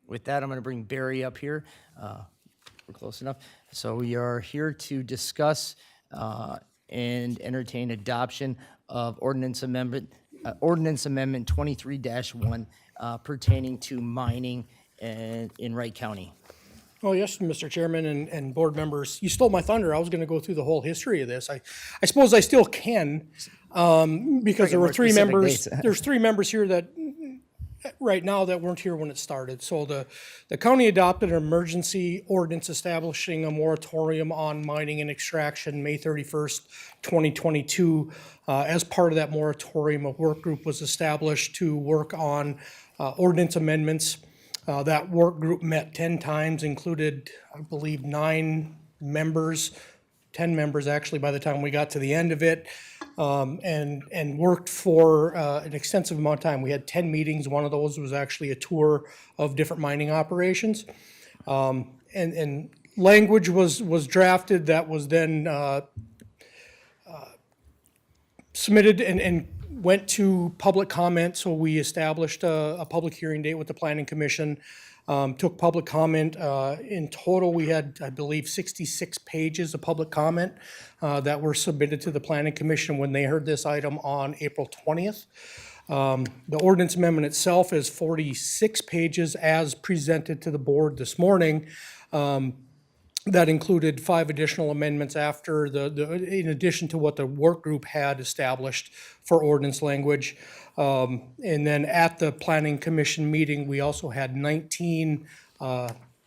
With that, I'm going to bring Barry up here. We're close enough. So we are here to discuss and entertain adoption of Ordinance Amendment 23-1 pertaining to mining in Wright County. Oh, yes, Mr. Chairman and board members. You stole my thunder. I was going to go through the whole history of this. I suppose I still can, because there were more three specific members. dates. There's three members here that, right now, that weren't here when it started. So the county adopted an emergency ordinance establishing a moratorium on mining and extraction May 31st, 2022. As part of that moratorium, a work group was established to work on ordinance amendments. That work group met 10 times, included, I believe, 9 members, 10 members actually by the time we got to the end of it, and worked for an extensive amount of time. We had 10 meetings. One of those was actually a tour of different mining operations. And language was drafted that was then submitted and went to public comment, so we established a public hearing date with the planning commission, took public comment. In total, we had, I believe, 66 pages of public comment that were submitted to the planning commission when they heard this item on April 20th. The ordinance amendment itself is 46 pages as presented to the board this morning. That included 5 additional amendments after in addition to what the work group had established for ordinance language. And then at the planning commission meeting, we also had 19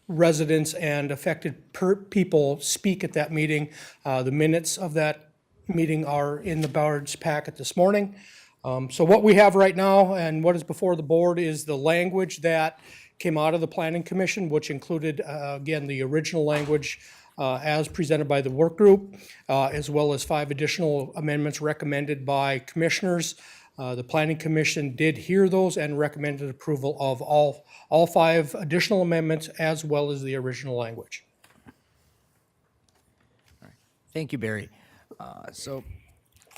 residents and affected people speak at that meeting. The minutes of that meeting are in the board's packet this morning. So what we have right now and what is before the board is the language that came out of the planning commission, which included, again, the original language as presented by the work group, as well as 5 additional amendments recommended by commissioners. The planning commission did hear those and recommended approval of all 5 additional amendments as well as the original language. Thank you, Barry. So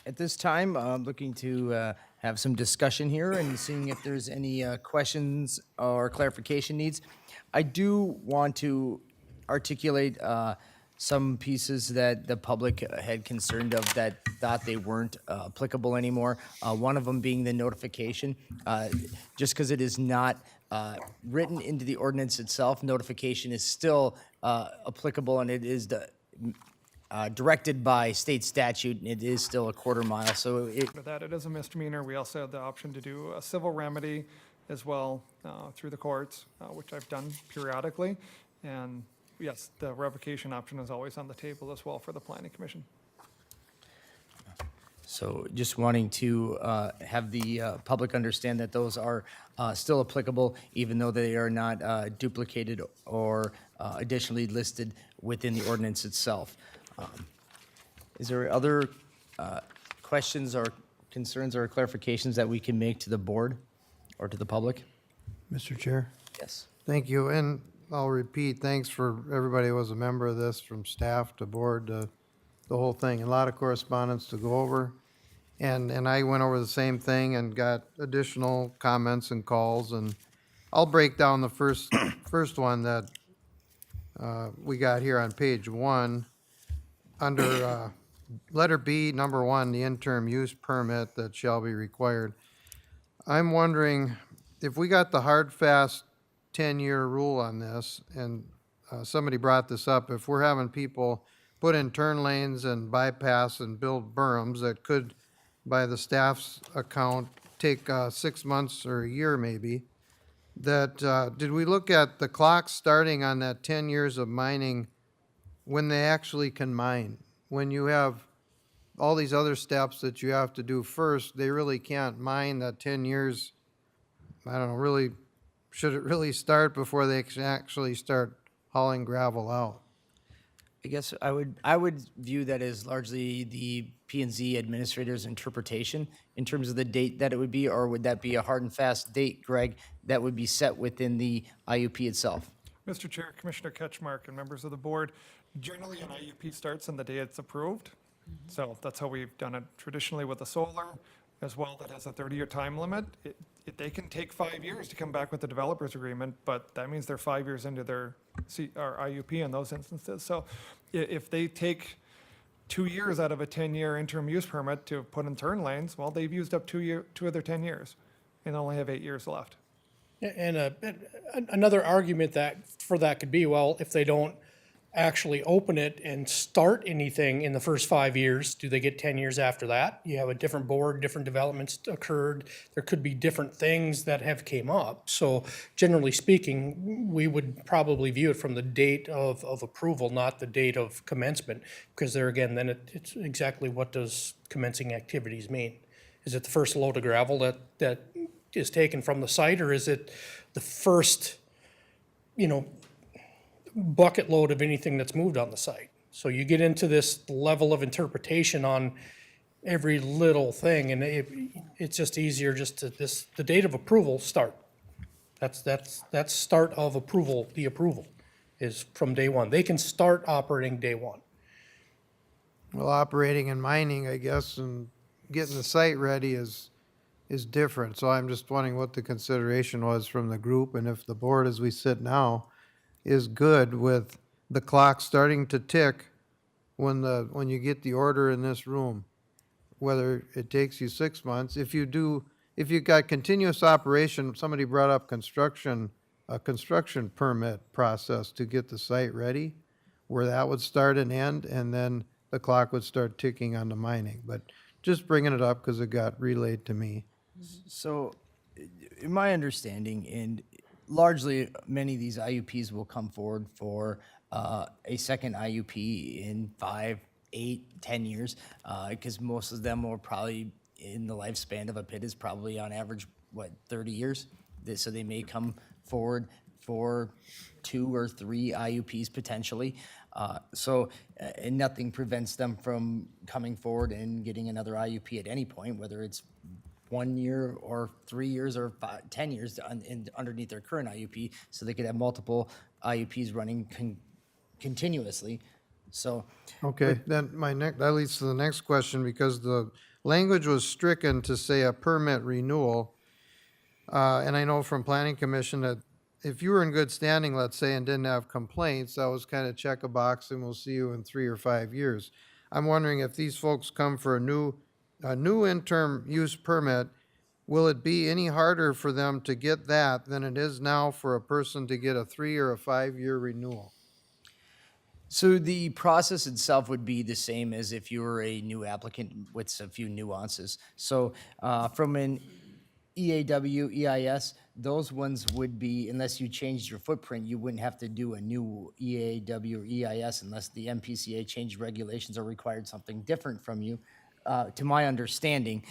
at this time, I'm looking to have some discussion here and seeing if there's any questions or clarification needs. I do want to articulate some pieces that the public had concerned of that thought they weren't applicable anymore. One of them being the notification. Just because it is not written into the ordinance itself, notification is still applicable, and it is directed by state statute, and it is still a quarter mile. So For that, it is a misdemeanor. We also have the option to do a civil remedy as well through the courts, which I've done periodically. And yes, the revocation option is always on the table as well for the planning commission. So just wanting to have the public understand that those are still applicable, even though they are not duplicated or additionally listed within the ordinance itself. Is there other questions or concerns or clarifications that we can make to the board or to the public? Mr. Chair? Yes. Thank you, and I'll repeat, thanks for everybody who was a member of this, from staff to board to the whole thing. A lot of correspondence to go over. And I went over the same thing and got additional comments and calls, and I'll break down the first one that we got here on page 1. Under letter B, number 1, the interim use permit that shall be required. I'm wondering if we got the hard, fast 10-year rule on this, and somebody brought this up, if we're having people put in turn lanes and bypass and build berms that could, by the staff's account, take 6 months or a year maybe, that, did we look at the clock starting on that 10 years of mining when they actually can mine? When you have all these other steps that you have to do first, they really can't mine that 10 years. I don't know, really, should it really start before they can actually start hauling gravel out? I guess I would view that as largely the P&Z administrator's interpretation in terms of the date that it would be, or would that be a hard and fast date, Greg, that would be set within the IUP itself? Mr. Chair, Commissioner Ketchmark, and members of the board, generally an IUP starts on the day it's approved. So that's how we've done it traditionally with the solar as well, that has a 30-year time limit. They can take 5 years to come back with the developer's agreement, but that means they're 5 years into their or IUP in those instances. So if they take 2 years out of a 10-year interim use permit to put in turn lanes, well, they've used up 2 of their 10 years and only have 8 years left. And another argument for that could be, well, if they don't actually open it and start anything in the first 5 years, do they get 10 years after that? You have a different board, different developments occurred. There could be different things that have came up. So generally speaking, we would probably view it from the date of approval, not the date of commencement, because there again, then it's exactly what does commencing activities mean? Is it the first load of gravel that is taken from the site, or is it the first, bucket load of anything that's moved on the site? So you get into this level of interpretation on every little thing, and it's just easier just to the date of approval start. That's start of approval. The approval is from day one. They can start operating day one. Well, operating and mining, I guess, and getting the site ready is different. So I'm just wondering what the consideration was from the group, and if the board, as we sit now, is good with the clock starting to tick when you get the order in this room, whether it takes you 6 months. If you've got continuous operation, somebody brought up a construction permit process to get the site ready, where that would start and end, and then the clock would start ticking on the mining. But just bringing it up because it got relayed to me. So, in my understanding, and largely many of these IUPs will come forward for a second IUP in 5, 8, 10 years, because most of them will probably, in the lifespan of a pit, is probably on average, 30 years? So they may come forward for 2 or 3 IUPs potentially. And nothing prevents them from coming forward and getting another IUP at any point, whether it's 1 year or 3 years or 10 years underneath their current IUP, so they could have multiple IUPs running continuously. So, Okay, then that leads to the next question, because the language was stricken to say a permit renewal. And I know from Planning Commission that if you were in good standing, let's say, and didn't have complaints, that was kind of check a box and we'll see you in 3 or 5 years. I'm wondering if these folks come for a new interim use permit, will it be any harder for them to get that than it is now for a person to get a 3 or a 5-year renewal? So the process itself would be the same as if you were a new applicant with a few nuances. So from an EAW, EIS, those ones would be, unless you changed your footprint, you wouldn't have to do a new EAW or EIS unless the MPCA changed regulations or required something different from you. to my understanding,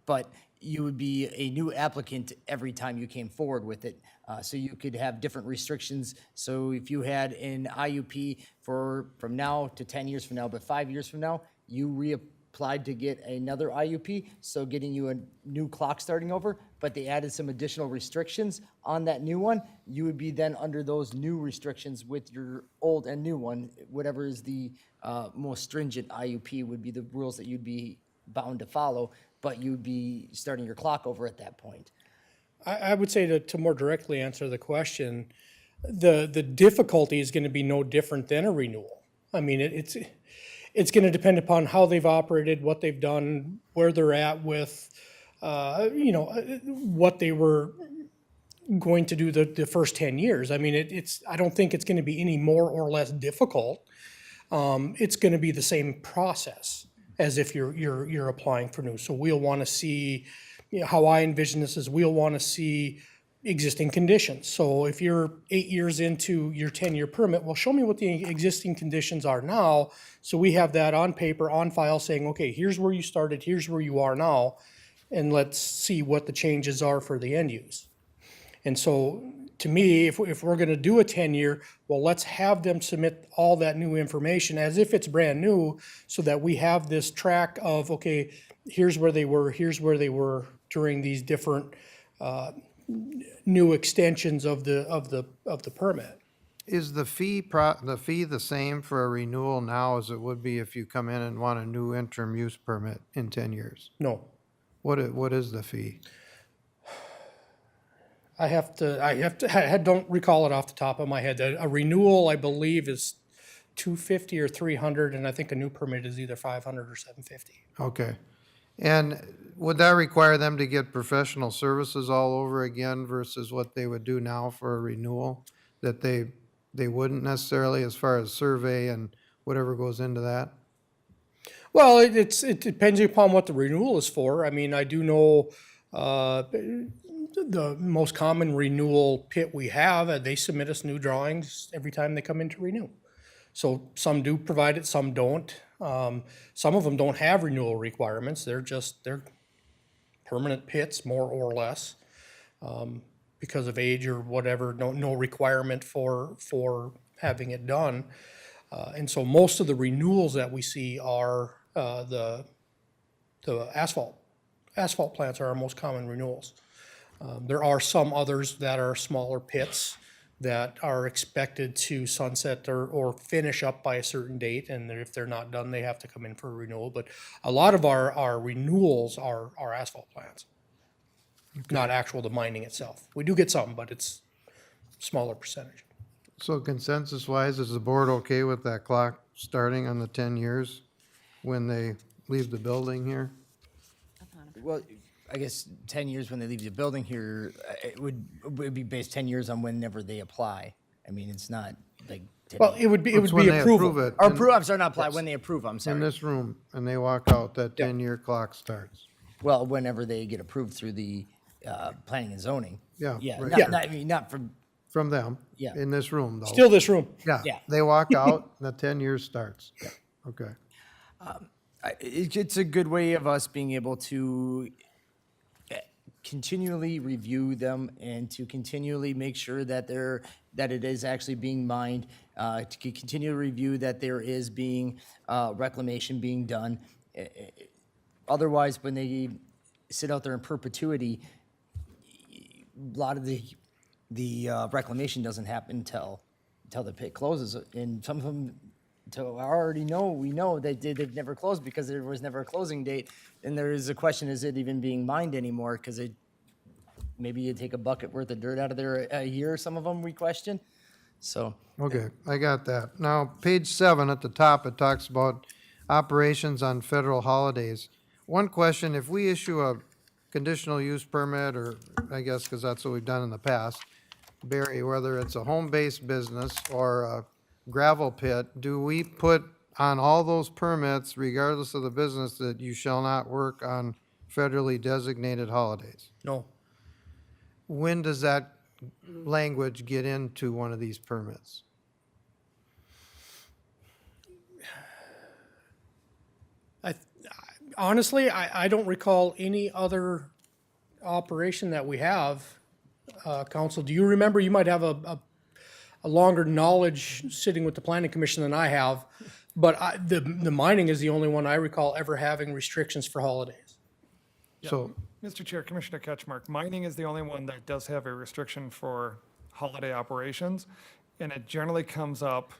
but you would be a new applicant every time you came forward with it. So you could have different restrictions. So if you had an IUP from now to 10 years from now, but 5 years from now, you reapplied to get another IUP, so getting you a new clock starting over, but they added some additional restrictions on that new one, you would be then under those new restrictions with your old and new one. Whatever is the most stringent IUP would be the rules that you'd be bound to follow, but you'd be starting your clock over at that point. I would say to more directly answer the question, the difficulty is going to be no different than a renewal. I mean, it's going to depend upon how they've operated, what they've done, where they're at with, what they were going to do the first 10 years. I mean, I don't think it's going to be any more or less difficult. It's going to be the same process as if you're applying for new. So we'll want to see, how I envision this is we'll want to see existing conditions. So if you're 8 years into your 10-year permit, well, show me what the existing conditions are now. So we have that on paper, on file, saying, okay, here's where you started, here's where you are now, and let's see what the changes are for the end use. And so, to me, if we're going to do a 10-year, well, let's have them submit all that new information as if it's brand new, so that we have this track of, okay, here's where they were during these different new extensions of the permit. Is the fee the same for a renewal now as it would be if you come in and want a new interim use permit in 10 years? No. What is the fee? I don't recall it off the top of my head. A renewal, I believe, is $250 or $300, and I think a new permit is either $500 or $750. Okay. And would that require them to get professional services all over again versus what they would do now for a renewal? That they wouldn't necessarily, as far as survey and whatever goes into that? Well, it depends upon what the renewal is for. I mean, I do know the most common renewal pit we have, they submit us new drawings every time they come in to renew. So some do provide it, some don't. Some of them don't have renewal requirements. They're permanent pits, more or less, because of age or whatever. No requirement for having it done. And so most of the renewals that we see are the asphalt. Asphalt plants are our most common renewals. There are some others that are smaller pits that are expected to sunset or finish up by a certain date, and if they're not done, they have to come in for a renewal. But a lot of our renewals are asphalt plants, not the mining itself. We do get some, but it's smaller percentage. So consensus-wise, is the board okay with that clock starting on the 10 years when they leave the building here? Well, I guess 10 years when they leave the building here, it would be based 10 years on whenever they apply. I mean, it's not like today. Well, it would be It's when they approval. approve it. Or approve, I'm sorry, not apply, when they approve, I'm In sorry. this room, and they walk out, that 10-year clock starts. Well, whenever they get approved through the planning and zoning. Yeah, Yeah, right. I mean, not from, From them. Yeah. In this room, though. Still this room. Yeah. Yeah. They walk out, and the 10 years starts. Okay. it's a good way of us being able to continually review them and to continually make sure that it is actually being mined, to continue to review that there is being reclamation being done. Otherwise, when they sit out there in perpetuity, a lot of the reclamation doesn't happen until the pit closes, and some of them, we know that they've never closed because there was never a closing date. And there is a question, is it even being mined anymore? Because maybe you take a bucket worth of dirt out of there a year, some of them we question. So, Okay, I got that. Now, page 7 at the top, it talks about operations on federal holidays. One question, if we issue a conditional use permit, or I guess because that's what we've done in the past, Barry, whether it's a home-based business or a gravel pit, do we put on all those permits, regardless of the business, that you shall not work on federally designated holidays? No. When does that language get into one of these permits? honestly, I don't recall any other operation that we have. Council, do you remember? You might have a longer knowledge sitting with the planning commission than I have, but the mining is the only one I recall ever having restrictions for holidays. So, Mr. Chair, Commissioner Ketchmark, mining is the only one that does have a restriction for holiday operations, and it generally comes up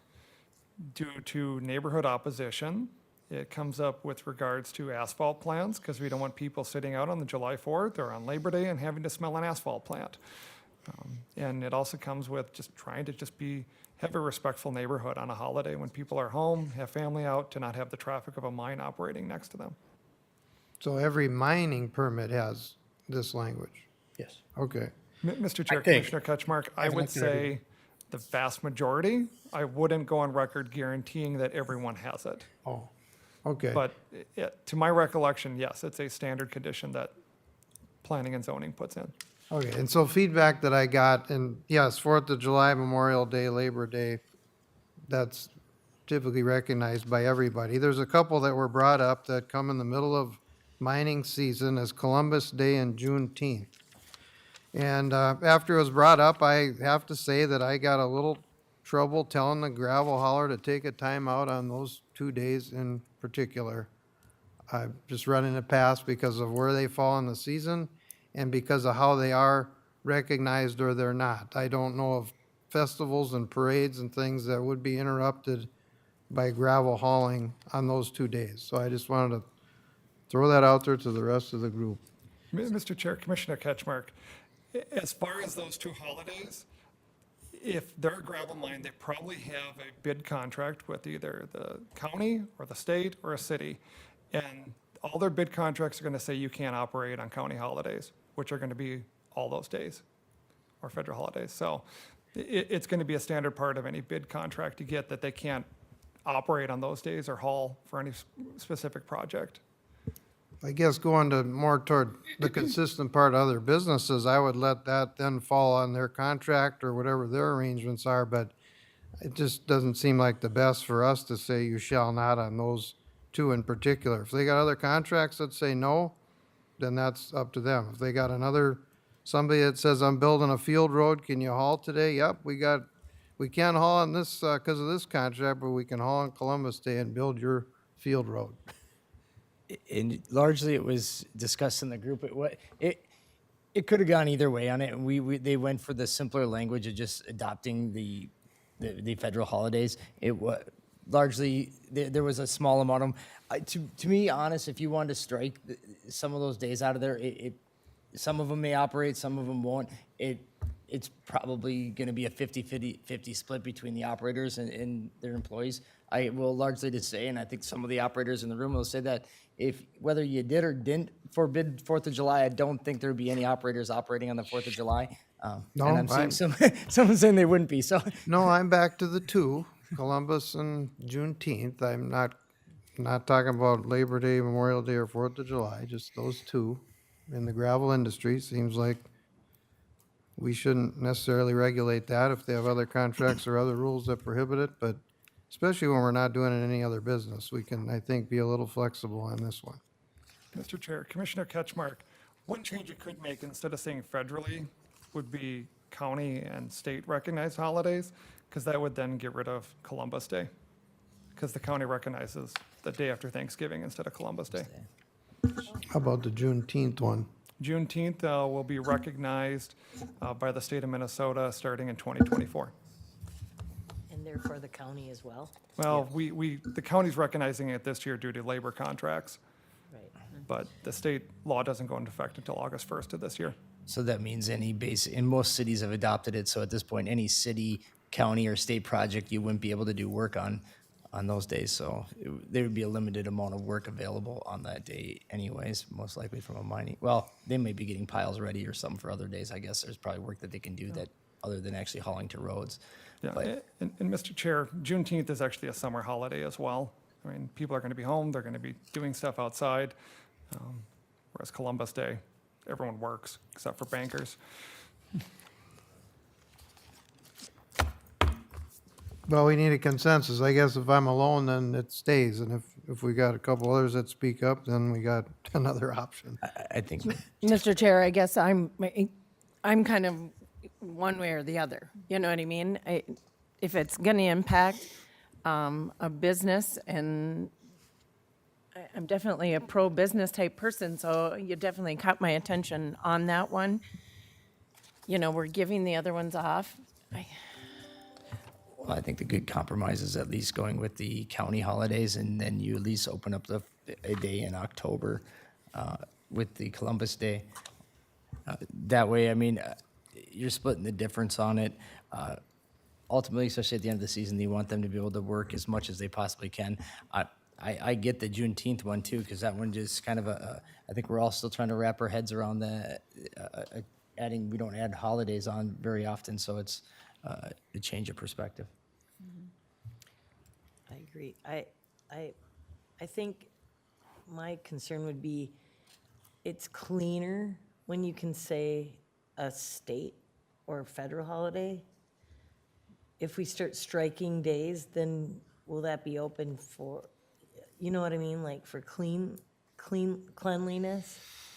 due to neighborhood opposition. It comes up with regards to asphalt plants, because we don't want people sitting out on the July 4th or on Labor Day and having to smell an asphalt plant. And it also comes with just trying to have a respectful neighborhood on a holiday when people are home, have family out, to not have the traffic of a mine operating next to them. so every mining permit has this language? Yes. Okay. Mr. Chair, think. Commissioner Ketchmark, I I've would looked at everything. say the vast majority. I wouldn't go on record guaranteeing that everyone has it. Oh, okay. But to my recollection, yes, it's a standard condition that planning and zoning puts in. Okay, and so feedback that I got, and yes, 4th of July, Memorial Day, Labor Day, that's typically recognized by everybody. There's a couple that were brought up that come in the middle of mining season as Columbus Day and Juneteenth. And after it was brought up, I have to say that I got a little trouble telling the gravel hauler to take a time out on those 2 days in particular. I'm just running it past because of where they fall in the season and because of how they are recognized or they're not. I don't know of festivals and parades and things that would be interrupted by gravel hauling on those 2 days. So I just wanted to throw that out there to the rest of the group. Mr. Chair, Commissioner Ketchmark, as far as those two holidays, if they're a gravel mine, they probably have a bid contract with either the county or the state or a city. And all their bid contracts are going to say you can't operate on county holidays, which are going to be all those days, or federal holidays. So it's going to be a standard part of any bid contract to get that they can't operate on those days or haul for any specific project. I guess going to more toward the consistent part of other businesses, I would let that then fall on their contract or whatever their arrangements are, but it just doesn't seem like the best for us to say you shall not on those two in particular. If they got other contracts that say no, then that's up to them. If they got somebody that says, I'm building a field road, can you haul today? Yep, we can't haul on this because of this contract, but we can haul on Columbus Day and build your field road. And largely it was discussed in the group. It could have gone either way on it. And they went for the simpler language of just adopting the federal holidays. It was largely there was a small amount of them. To me, honest, if you wanted to strike some of those days out of there, some of them may operate, some of them won't. It's probably going to be a 50-50 split between the operators and their employees. I will largely to say, and I think some of the operators in the room will say that whether you did or didn't forbid 4th of July, I don't think there would be any operators operating on the 4th of July. No, and I'm seeing someone saying they wouldn't be. So No, I'm back to the two, Columbus and Juneteenth. I'm not talking about Labor Day, Memorial Day, or 4th of July, just those two. In the gravel industry, seems like we shouldn't necessarily regulate that if they have other contracts or other rules that prohibit it, but especially when we're not doing it in any other business, we can, I think, be a little flexible on this one. Mr. Chair, Commissioner Ketchmark, one change you could make instead of saying federally would be county and state recognized holidays, because that would then get rid of Columbus Day, because the county recognizes the day after Thanksgiving instead of Columbus Day. How about the Juneteenth one? Juneteenth will be recognized by the state of Minnesota starting in 2024. And therefore the county as well? Well, the county's recognizing it this year due to labor contracts, Right. but the state law doesn't go into effect until August 1st of this year. So that means and most cities have adopted it. So at this point, any city, county, or state project, you wouldn't be able to do work on those days. So there would be a limited amount of work available on that day anyways, most likely from a mining. Well, they may be getting piles ready or something for other days. I guess there's probably work that they can do that other than actually hauling to roads. Yeah, But and Mr. Chair, Juneteenth is actually a summer holiday as well. I mean, people are going to be home, they're going to be doing stuff outside, whereas Columbus Day, everyone works except for bankers. Well, we need a consensus. I guess if I'm alone, then it stays, and if if we got a couple others that speak up, then we got another option. I think Mr. Chair, I guess I'm kind of one way or the other, you know what I mean? If it's gonna impact, a business, and I'm definitely a pro-business type person, so you definitely caught my attention on that one. You know, we're giving the other ones off. Well, I think the good compromise is at least going with the county holidays, and then you at least open up a day in October with the Columbus Day. That way, I mean, you're splitting the difference on it. Ultimately, especially at the end of the season, you want them to be able to work as much as they possibly can. I get the Juneteenth one too, because that one just kind of I think we're all still trying to wrap our heads around the we don't add holidays on very often, so it's a change of perspective. I agree. I think my concern would be, it's cleaner when you can say a state or federal holiday. If we start striking days, then will that be open for, you know what I mean, like for cleanliness?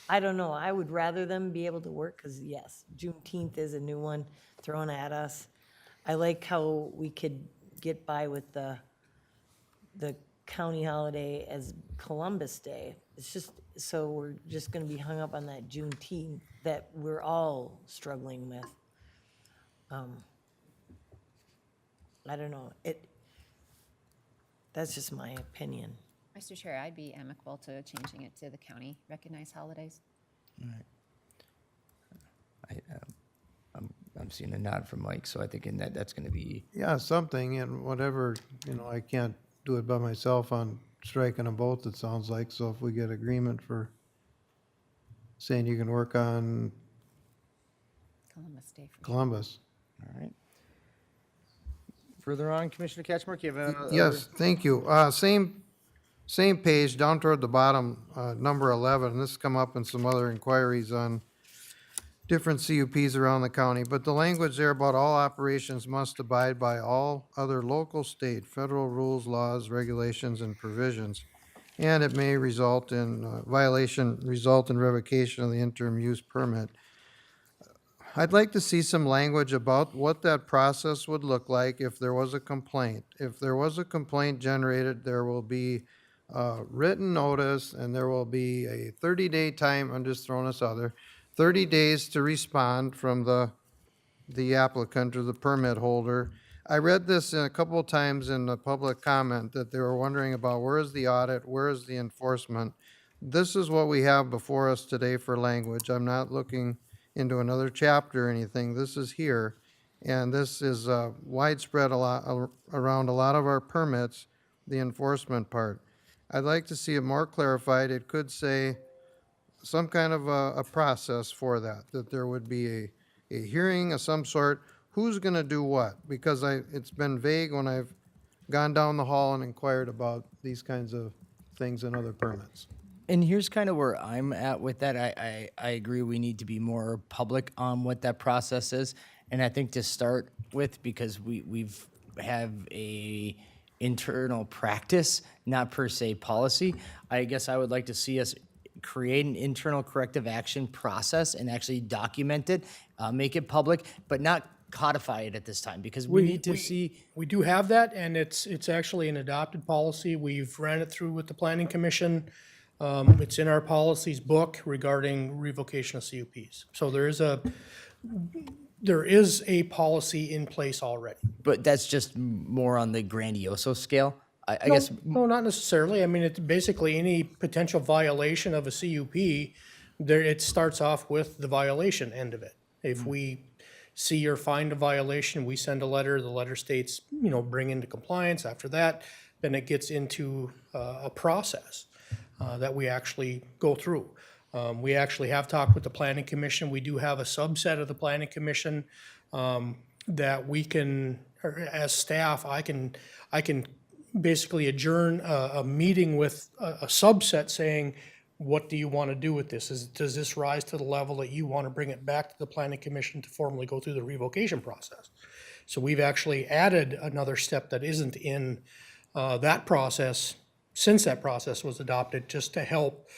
I don't know. I would rather them be able to work, because yes, Juneteenth is a new one thrown at us. I like how we could get by with the county holiday as Columbus Day. It's just, so we're just gonna be hung up on that Juneteenth that we're all struggling with. I don't know, that's just my opinion. Mr. Chair, I'd be amicable to changing it to the county recognized holidays. I'm seeing a nod from Mike, so I think in that's going to be. Yeah, something, and whatever, I can't do it by myself on striking them both, it sounds like, so if we get agreement for saying you can work on Columbus Day. Columbus. All right. Further on, Commissioner Catchmark, you have a. Yes, thank you. Same page, down toward the bottom, number 11, this come up in some other inquiries on different CUPs around the county, but the language there about all operations must abide by all other local, state, federal rules, laws, regulations, and provisions, and it may result in result in revocation of the interim use permit. I'd like to see some language about what that process would look like if there was a complaint. If there was a complaint generated, there will be written notice, and there will be a 30-day time, I'm just throwing this out there, 30 days to respond from the applicant or the permit holder. I read this a couple of times in the public comment that they were wondering about where is the audit, where is the enforcement. This is what we have before us today for language. I'm not looking into another chapter or anything. This is here, and this is widespread around a lot of our permits, the enforcement part. I'd like to see it more clarified. It could say some kind of a process for that there would be a hearing of some sort. Who's going to do what? Because it's been vague when I've gone down the hall and inquired about these kinds of things and other permits. And here's kind of where I'm at with that. I agree we need to be more public on what that process is. And I think to start with, because we've have a internal practice, not per se policy, I guess I would like to see us create an internal corrective action process and actually document it, make it public, but not codify it at this time, because we need to see. We do have that, and it's actually an adopted policy. We've ran it through with the Planning Commission. It's in our policies book regarding revocation of CUPs. So there is a policy in place already. But that's just more on the grandioso scale. I guess. No, not necessarily. I mean, it's basically any potential violation of a CUP, it starts off with the violation end of it. If we see or find a violation, we send a letter, the letter states, bring into compliance. After that, then it gets into a process that we actually go through. We actually have talked with the Planning Commission. We do have a subset of the Planning Commission that we can, or as staff, I can basically adjourn a meeting with a subset saying, what do you want to do with this? Does this rise to the level that you want to bring it back to the Planning Commission to formally go through the revocation process? So we've actually added another step that isn't in that process since that process was adopted, just to help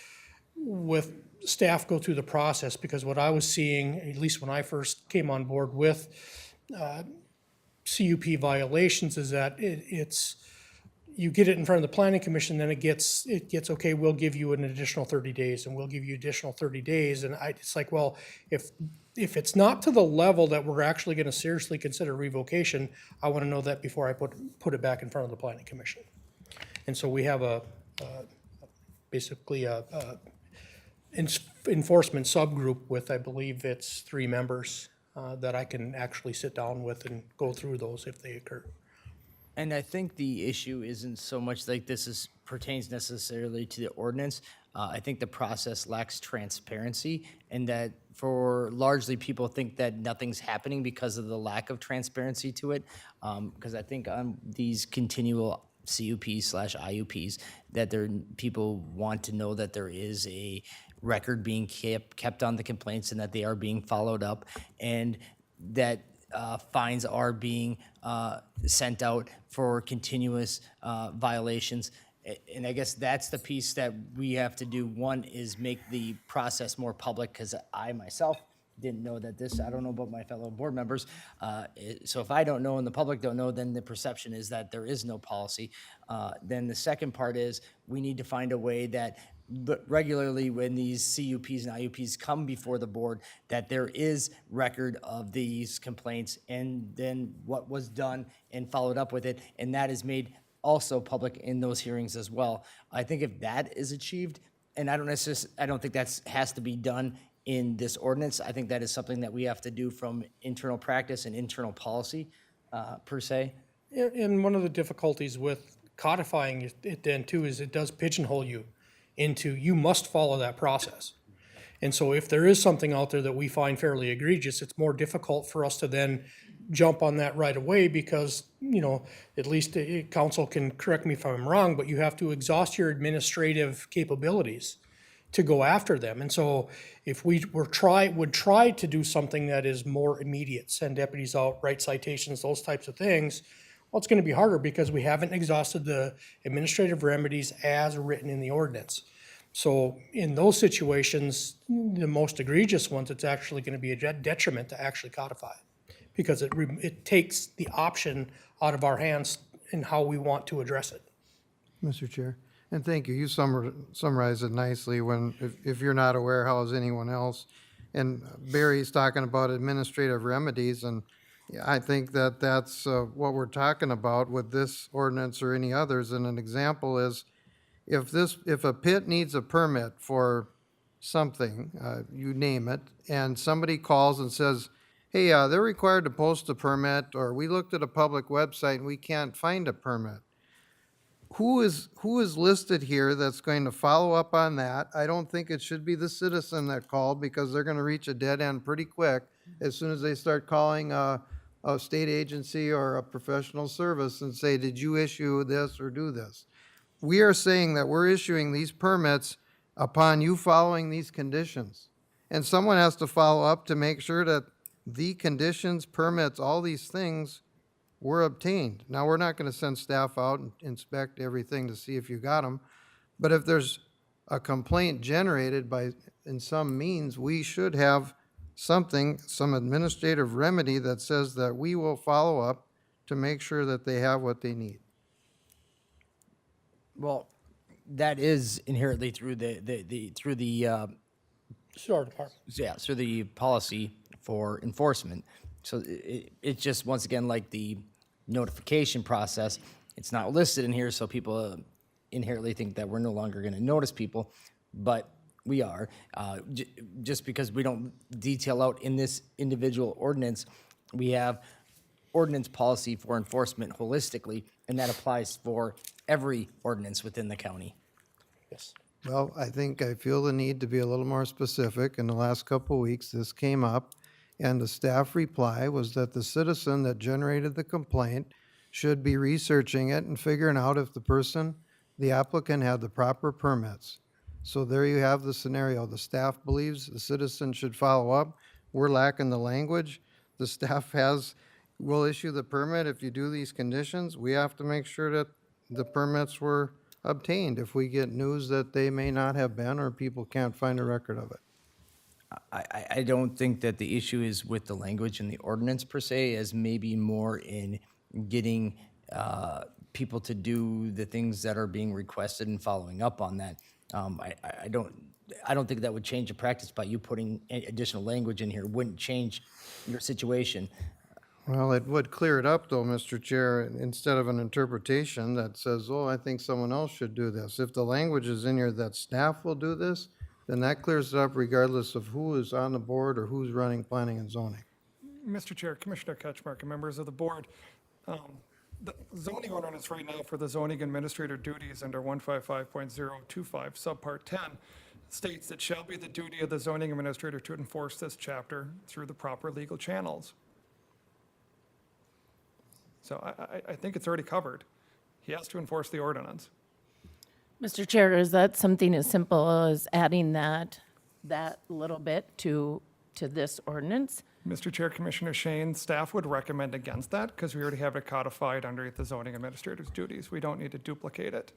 with staff go through the process, because what I was seeing, at least when I first came on board with CUP violations, is that it's, you get it in front of the planning commission, then it gets, okay, we'll give you an additional 30 days, and we'll give you additional 30 days, and it's like, well, if it's not to the level that we're actually gonna seriously consider revocation, I wanna know that before I put it back in front of the planning commission. And so we have basically a enforcement subgroup with, I believe it's 3 members, that I can actually sit down with and go through those if they occur. And I think the issue isn't so much like pertains necessarily to the ordinance. I think the process lacks transparency, and that for largely people think that nothing's happening because of the lack of transparency to it. Because I think on these continual CUP/IUPs, that people want to know that there is a record being kept on the complaints, and that they are being followed up, and that fines are being sent out for continuous violations. And I guess that's the piece that we have to do. One is make the process more public, because I myself didn't know that I don't know about my fellow board members. So if I don't know and the public don't know, then the perception is that there is no policy. Then the second part is we need to find a way that regularly when these CUPs and IUPs come before the board, that there is record of these complaints, and then what was done and followed up with it, and that is made also public in those hearings as well. I think if that is achieved, and I don't think that has to be done in this ordinance. I think that is something that we have to do from internal practice and internal policy, per se. And one of the difficulties with codifying it then too is it does pigeonhole you into, you must follow that process. And so if there is something out there that we find fairly egregious, it's more difficult for us to then jump on that right away, because, at least council can correct me if I'm wrong, but you have to exhaust your administrative capabilities to go after them. And so if we would try to do something that is more immediate, send deputies out, write citations, those types of things, well, it's gonna be harder because we haven't exhausted the administrative remedies as written in the ordinance. So in those situations, the most egregious ones, it's actually gonna be a detriment to actually codify it, because it takes the option out of our hands in how we want to address it. Mr. Chair, and thank you. You summarized it nicely. If you're not aware, how is anyone else? And Barry's talking about administrative remedies, and I think that's what we're talking about with this ordinance or any others. And an example is, if a pit needs a permit for something, you name it, and somebody calls and says, hey, they're required to post a permit, or we looked at a public website and we can't find a permit. Who is listed here that's going to follow up on that? I don't think it should be the citizen that called, because they're gonna reach a dead end pretty quick as soon as they start calling a state agency or a professional service and say, did you issue this or do this? We are saying that we're issuing these permits upon you following these conditions. And someone has to follow up to make sure that the conditions, permits, all these things were obtained. Now, we're not gonna send staff out and inspect everything to see if you got them, but if there's a complaint generated in some means, we should have some administrative remedy that says that we will follow up to make sure that they have what they need. Well, that is inherently through Sure, Department. through the policy for enforcement. So it's just, once again, like the notification process, it's not listed in here, so people inherently think that we're no longer gonna notice people, but we are. Just because we don't detail out in this individual ordinance, we have ordinance policy for enforcement holistically, and that applies for every ordinance within the county. Yes. Well, I feel the need to be a little more specific. In the last couple of weeks, this came up, and the staff reply was that the citizen that generated the complaint should be researching it and figuring out if the applicant had the proper permits. So there you have the scenario. The staff believes the citizen should follow up. We're lacking the language. The staff will issue the permit if you do these conditions. We have to make sure that the permits were obtained if we get news that they may not have been or people can't find a record of it? I don't think that the issue is with the language in the ordinance per se, as maybe more in getting people to do the things that are being requested and following up on that. I don't think that would change the practice by you putting additional language in here. Wouldn't change your situation. Well, it would clear it up though, Mr. Chair, instead of an interpretation that says, oh, I think someone else should do this. If the language is in here that staff will do this, then that clears it up regardless of who is on the board or who's running planning and zoning. Mr. Chair, Commissioner Ketchmark, and members of the board, the zoning ordinance right now for the zoning administrator duties under 155.025 subpart 10 states it shall be the duty of the zoning administrator to enforce this chapter through the proper legal channels. So I think it's already covered. He has to enforce the ordinance. Mr. Chair, is that something as simple as adding that little bit to this ordinance? Mr. Chair, Commissioner Shane, staff would recommend against that because we already have it codified underneath the zoning administrator's duties. We don't need to duplicate it.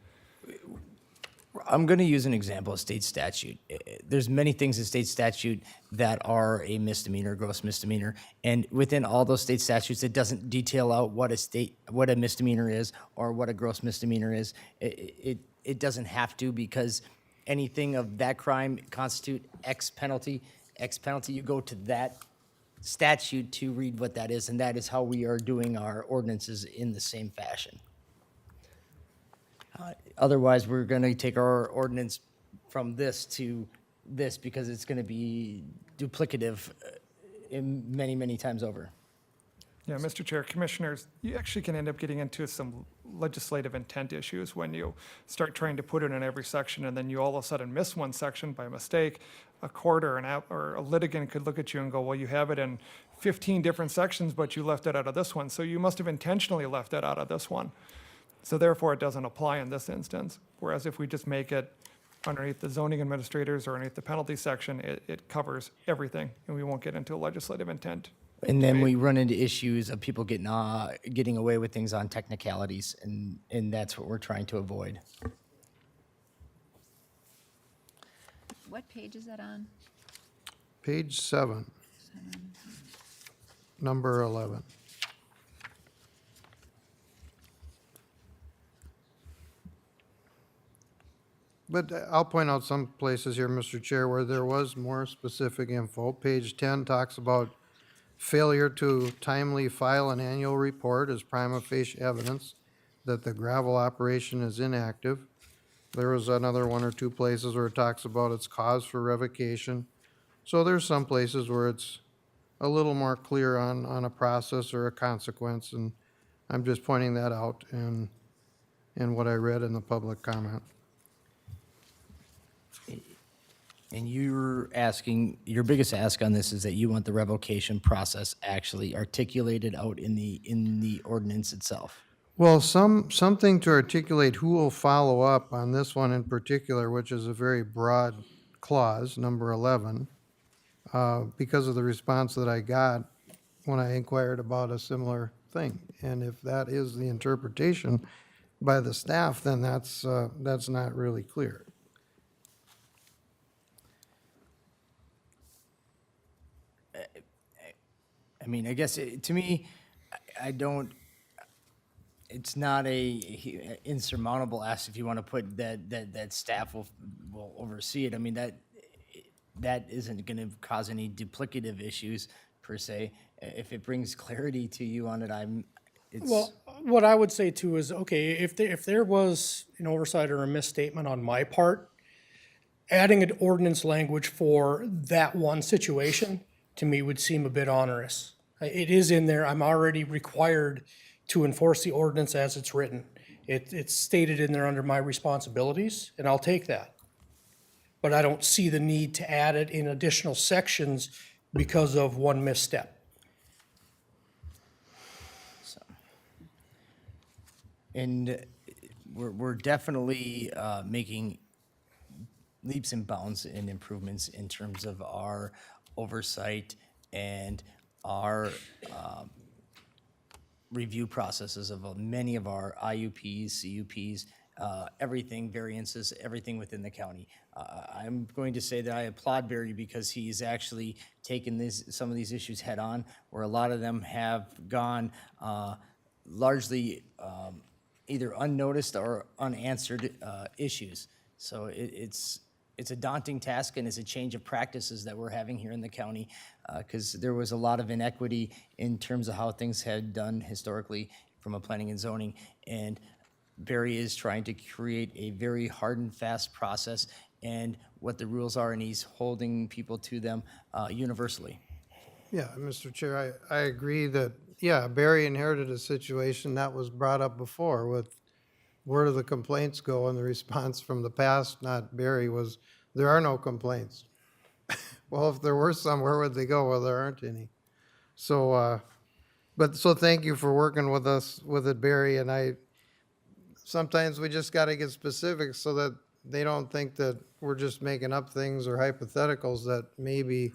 I'm going to use an example of state statute. There's many things in state statute that are a misdemeanor, gross misdemeanor, and within all those state statutes, it doesn't detail out what a misdemeanor is or what a gross misdemeanor is. It doesn't have to, because anything of that crime constitute X penalty. You go to that statute to read what that is, and that is how we are doing our ordinances in the same fashion. Otherwise, we're going to take our ordinance from this to this because it's going to be duplicative in many, many times over. Yeah, Mr. Chair, Commissioners, you actually can end up getting into some legislative intent issues when you start trying to put it in every section and then you all of a sudden miss one section by mistake. A court or a litigant could look at you and go, well, you have it in 15 different sections, but you left it out of this one. So you must have intentionally left it out of this one. So therefore, it doesn't apply in this instance. Whereas if we just make it underneath the zoning administrators or underneath the penalty section, it covers everything, and we won't get into a legislative intent. And then we run into issues of people getting away with things on technicalities, and that's what we're trying to avoid. What page is that on? Page 7, number 11. But I'll point out some places here, Mr. Chair, where there was more specific info. Page 10 talks about failure to timely file an annual report as prima facie evidence that the gravel operation is inactive. There was another one or two places where it talks about its cause for revocation. So there's some places where it's a little more clear on a process or a consequence, and I'm just pointing that out in what I read in the public comment. And you're asking, your biggest ask on this is that you want the revocation process actually articulated out in the ordinance itself. Well, something to articulate who will follow up on this one in particular, which is a very broad clause, number 11, because of the response that I got when I inquired about a similar thing. And if that is the interpretation by the staff, then that's not really clear. I mean, I guess to me, I don't. It's not a insurmountable ask if you want to put that staff will oversee it. I mean, that isn't going to cause any duplicative issues per se. If it brings clarity to you on it, it's. Well, what I would say too is, okay, if there was an oversight or a misstatement on my part, adding an ordinance language for that one situation to me would seem a bit onerous. It is in there. I'm already required to enforce the ordinance as it's written. It's stated in there under my responsibilities, and I'll take that. But I don't see the need to add it in additional sections because of one misstep. So, and we're definitely making leaps and bounds and improvements in terms of our oversight and our review processes of many of our IUPs, CUPs, everything, variances, everything within the county. I'm going to say that I applaud Barry because he's actually taken some of these issues head on, where a lot of them have gone largely either unnoticed or unanswered issues. So it's a daunting task, and it's a change of practices that we're having here in the county, because there was a lot of inequity in terms of how things had done historically from a planning and zoning. And Barry is trying to create a very hard and fast process and what the rules are, and he's holding people to them universally. Yeah, Mr. Chair, I agree that, yeah, Barry inherited a situation that was brought up before with where do the complaints go, and the response from the past, not Barry, was there are no complaints. Well, if there were some, where would they go? Well, there aren't any. So, so thank you for working with us with it, Barry, and sometimes we just got to get specific so that they don't think that we're just making up things or hypotheticals that maybe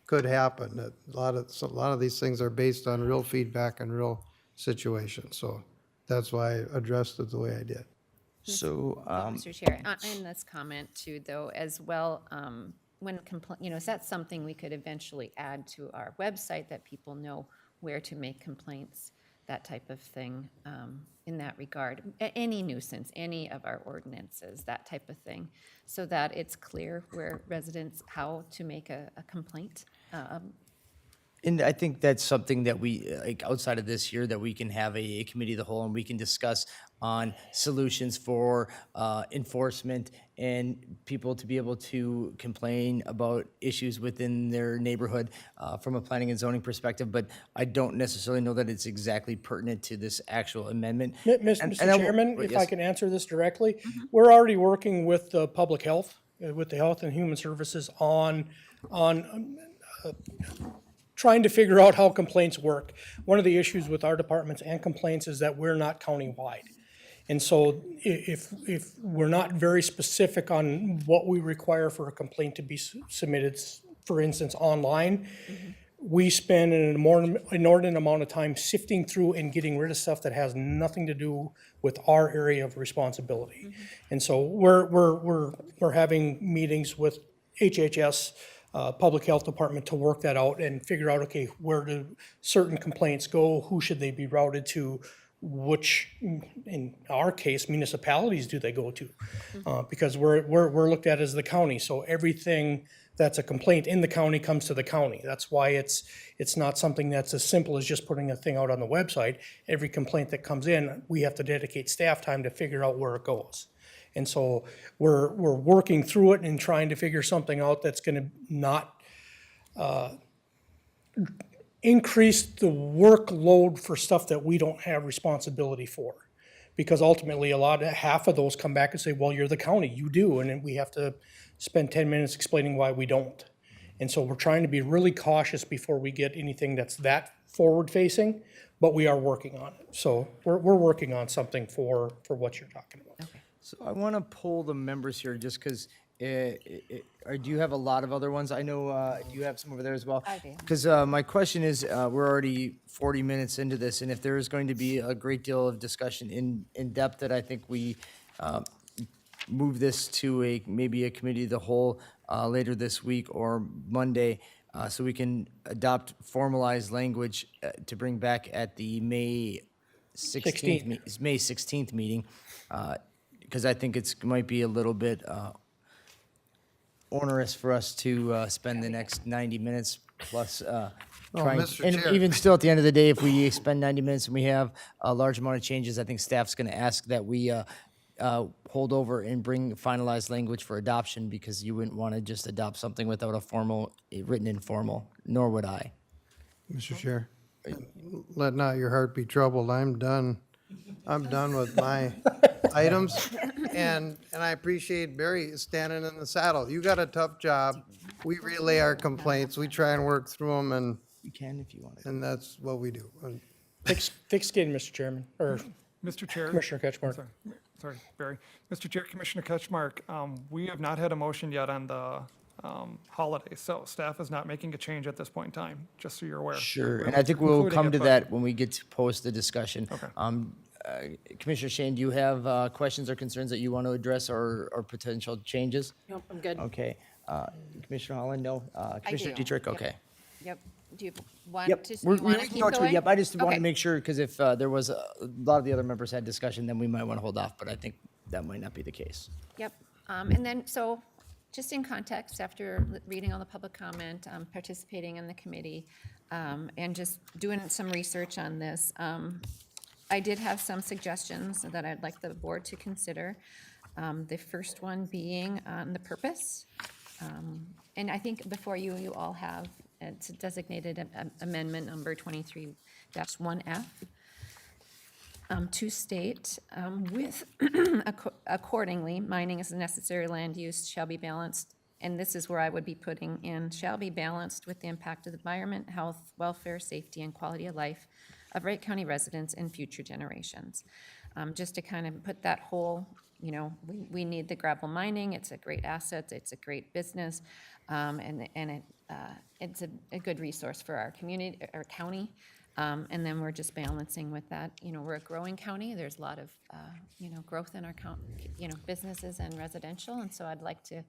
could happen. That a lot of these things are based on real feedback and real situations. So that's why I addressed it the way I did. So, Mr. Chair, in this comment too, though, as well, when is that something we could eventually add to our website, that people know where to make complaints, that type of thing, in that regard? Any nuisance, any of our ordinances, that type of thing, so that it's clear where residents, how to make a complaint? And I think that's something that we, like outside of this year, that we can have a committee of the whole, and we can discuss on solutions for enforcement and people to be able to complain about issues within their neighborhood from a planning and zoning perspective. But I don't necessarily know that it's exactly pertinent to this actual amendment. Mr. Chairman, if I yes. can answer this directly, we're already working with the public health, with the Health and Human Services on trying to figure out how complaints work. One of the issues with our departments and complaints is that we're not countywide. And so if we're not very specific on what we require for a complaint to be submitted, for instance, online, we spend an inordinate amount of time sifting through and getting rid of stuff that has nothing to do with our area of responsibility. And so we're having meetings with HHS, Public Health Department, to work that out and figure out, okay, where do certain complaints go? Who should they be routed to? Which, in our case, municipalities do they go to? Because we're looked at as the county, so everything that's a complaint in the county comes to the county. That's why it's not something that's as simple as just putting a thing out on the website. Every complaint that comes in, we have to dedicate staff time to figure out where it goes. And so we're working through it and trying to figure something out that's gonna not increase the workload for stuff that we don't have responsibility for. Because ultimately, half of those come back and say, well, you're the county, you do, and then we have to spend 10 minutes explaining why we don't. And so we're trying to be really cautious before we get anything that's that forward-facing, but we are working on it. So we're working on something for what you're talking about. So I want to poll the members here just because, do you have a lot of other ones? I know, do you have some over there as well? I do. Because my question is, we're already 40 minutes into this, and if there is going to be a great deal of discussion in depth, that I think we move this to maybe a committee of the whole later this week or Monday, so we can adopt formalized language to bring back at the May 16th meeting. Because I think might be a little bit onerous for us to spend the next 90 minutes plus trying. Mr. And Chair. even still, at the end of the day, if we spend 90 minutes and we have a large amount of changes, I think staff's going to ask that we hold over and bring finalized language for adoption, because you wouldn't want to just adopt something without a written informal, nor would I. Mr. Chair, let not your heart be troubled. I'm done with my items. And I appreciate Barry standing in the saddle. You got a tough job. We relay our complaints. We try and work through them, and You can if you want to. and that's what we do. And Thick skin, Mr. Chairman, or Mr. Chair. Commissioner Ketchmark. Sorry, Barry. Mr. Chair, Commissioner Ketchmark, we have not had a motion yet on the holiday, so staff is not making a change at this point in time, just so you're aware. Sure, We're and I think we'll concluding come it, to but- that when we get to post the discussion. Okay. Commissioner Shane, do you have questions or concerns that you want to address or potential changes? Nope, I'm good. Okay. Commissioner Holland, no? Commissioner do. Dietrich, Yep. okay. Yep. Do you want Yep, to, we you want to can keep go to it, going? yep, I just wanted Okay. to make sure, because if there was a lot of the other members had discussion, then we might want to hold off, but I think that might not be the case. Yep. And then, so, just in context, after reading all the public comment, participating in the committee, and just doing some research on this, I did have some suggestions that I'd like the board to consider. The first one being on the purpose. And I think before you, you all have, it's designated amendment number 23-1F. To state, with accordingly, mining as a necessary land use shall be balanced, and this is where I would be putting in, shall be balanced with the impact of the environment, health, welfare, safety, and quality of life of Wright County residents and future generations. Just to kind of put that whole, we need the gravel mining, it's a great asset, it's a great business, and it's a good resource for our community, our county. And then we're just balancing with that, we're a growing county, there's a lot of, growth in our businesses and residential, and so I'd like to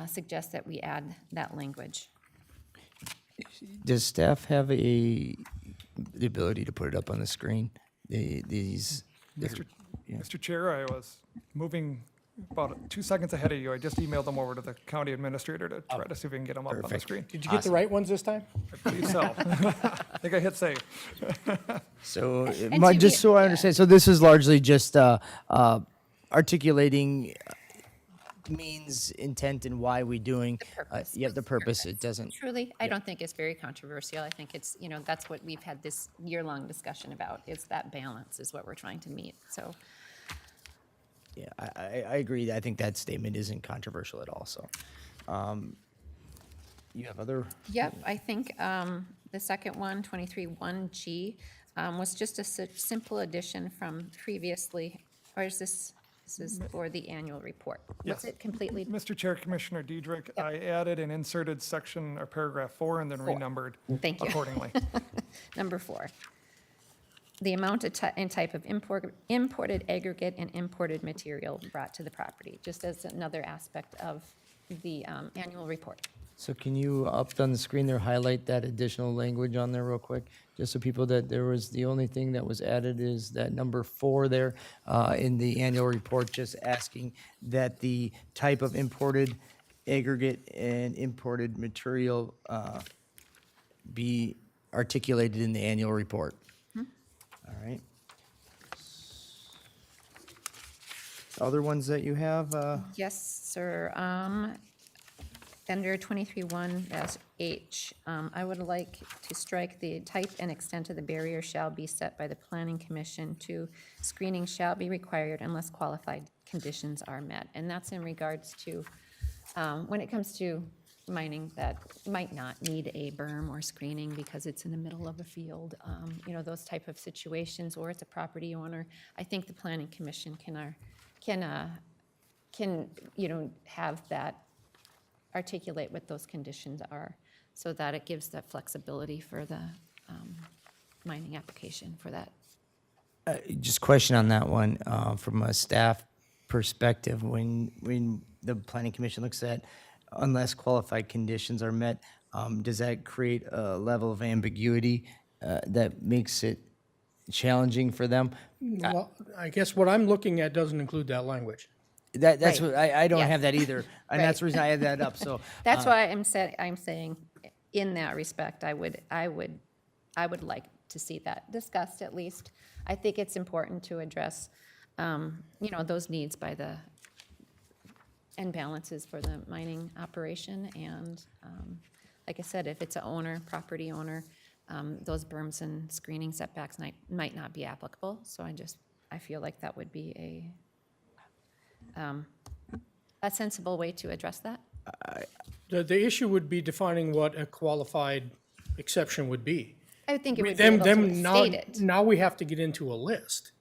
suggest that we add that language. Does staff have the ability to put it up on the screen? These, Mr. Chair, I was moving about 2 seconds ahead of you. I just emailed them over to the county administrator to try to see if we can get them up on the Perfect. screen. Did you get the right ones this time? I believe so. I think I hit save. so, to just be- so I understand, so this is largely just articulating means, intent, and why we doing. purpose. Yeah, the purpose, it doesn't. Truly, I don't think it's very controversial. I think it's, that's what we've had this year-long discussion about, is that balance is what we're trying to meet, so. Yeah, I agree. I think that statement isn't controversial at all, so. You have other? Yep, I think the second one, 23-1G, was just a simple addition from previously, or is this is for the annual report? Was it completely? Mr. Chair, Commissioner Diedrich, I added and inserted section or paragraph 4 and then renumbered Thank you. accordingly. Number 4. The amount and type of imported aggregate and imported material brought to the property, just as another aspect of the annual report. So can you, up on the screen there, highlight that additional language on there real quick? Just so people that the only thing that was added is that number 4 there in the annual report, just asking that the type of imported aggregate and imported material be articulated in the annual report. All right. Other ones that you have? Yes, sir. Under 23-1-H, I would like to strike the type and extent of the barrier shall be set by the planning commission to screening shall be required unless qualified conditions are met. And that's in regards to, when it comes to mining that might not need a berm or screening because it's in the middle of a field, those type of situations, or it's a property owner. I think the planning commission can have that, articulate what those conditions are, so that it gives that flexibility for the mining application for that. Just question on that one, from a staff perspective, when the planning commission looks at unless qualified conditions are met, does that create a level of ambiguity that makes it challenging for them? Well, I guess what I'm looking at doesn't include that language. That's Right. what, I don't Yes. have that either, and that's the reason I had that up, so. That's why I'm saying, in that respect, I would like to see that discussed at least. I think it's important to address, those needs by the, and balances for the mining operation, and, like I said, if it's a property owner, those berms and screening setbacks might not be applicable, so I feel like that would be a sensible way to address that. The issue would be defining what a qualified exception would be. I would think it would be able to state it. Now we have to get into a list.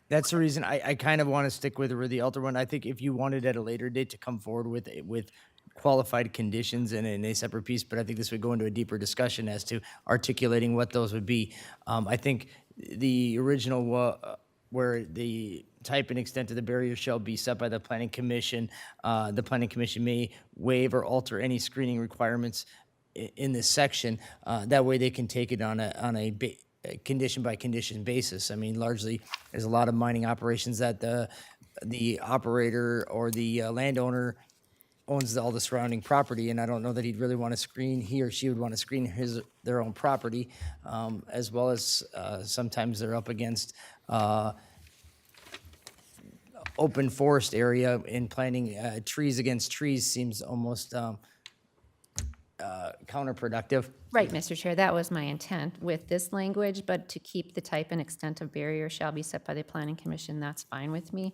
That's the reason I kind of want to stick with the Alter one. I think if you wanted at a later date to come forward with qualified conditions and in a separate piece, but I think this would go into a deeper discussion as to articulating what those would be. I think the original, where the type and extent of the barrier shall be set by the planning commission. The planning commission may waive or alter any screening requirements in this section. That way they can take it on a condition by condition basis. I mean, largely, there's a lot of mining operations that the operator or the landowner owns all the surrounding property, and I don't know that he'd really want to screen, he or she would want to screen their own property, as well as sometimes they're up against open forest area, and planting trees against trees seems almost counterproductive. Right, Mr. Chair, that was my intent with this language, but to keep the type and extent of barrier shall be set by the planning commission, that's fine with me.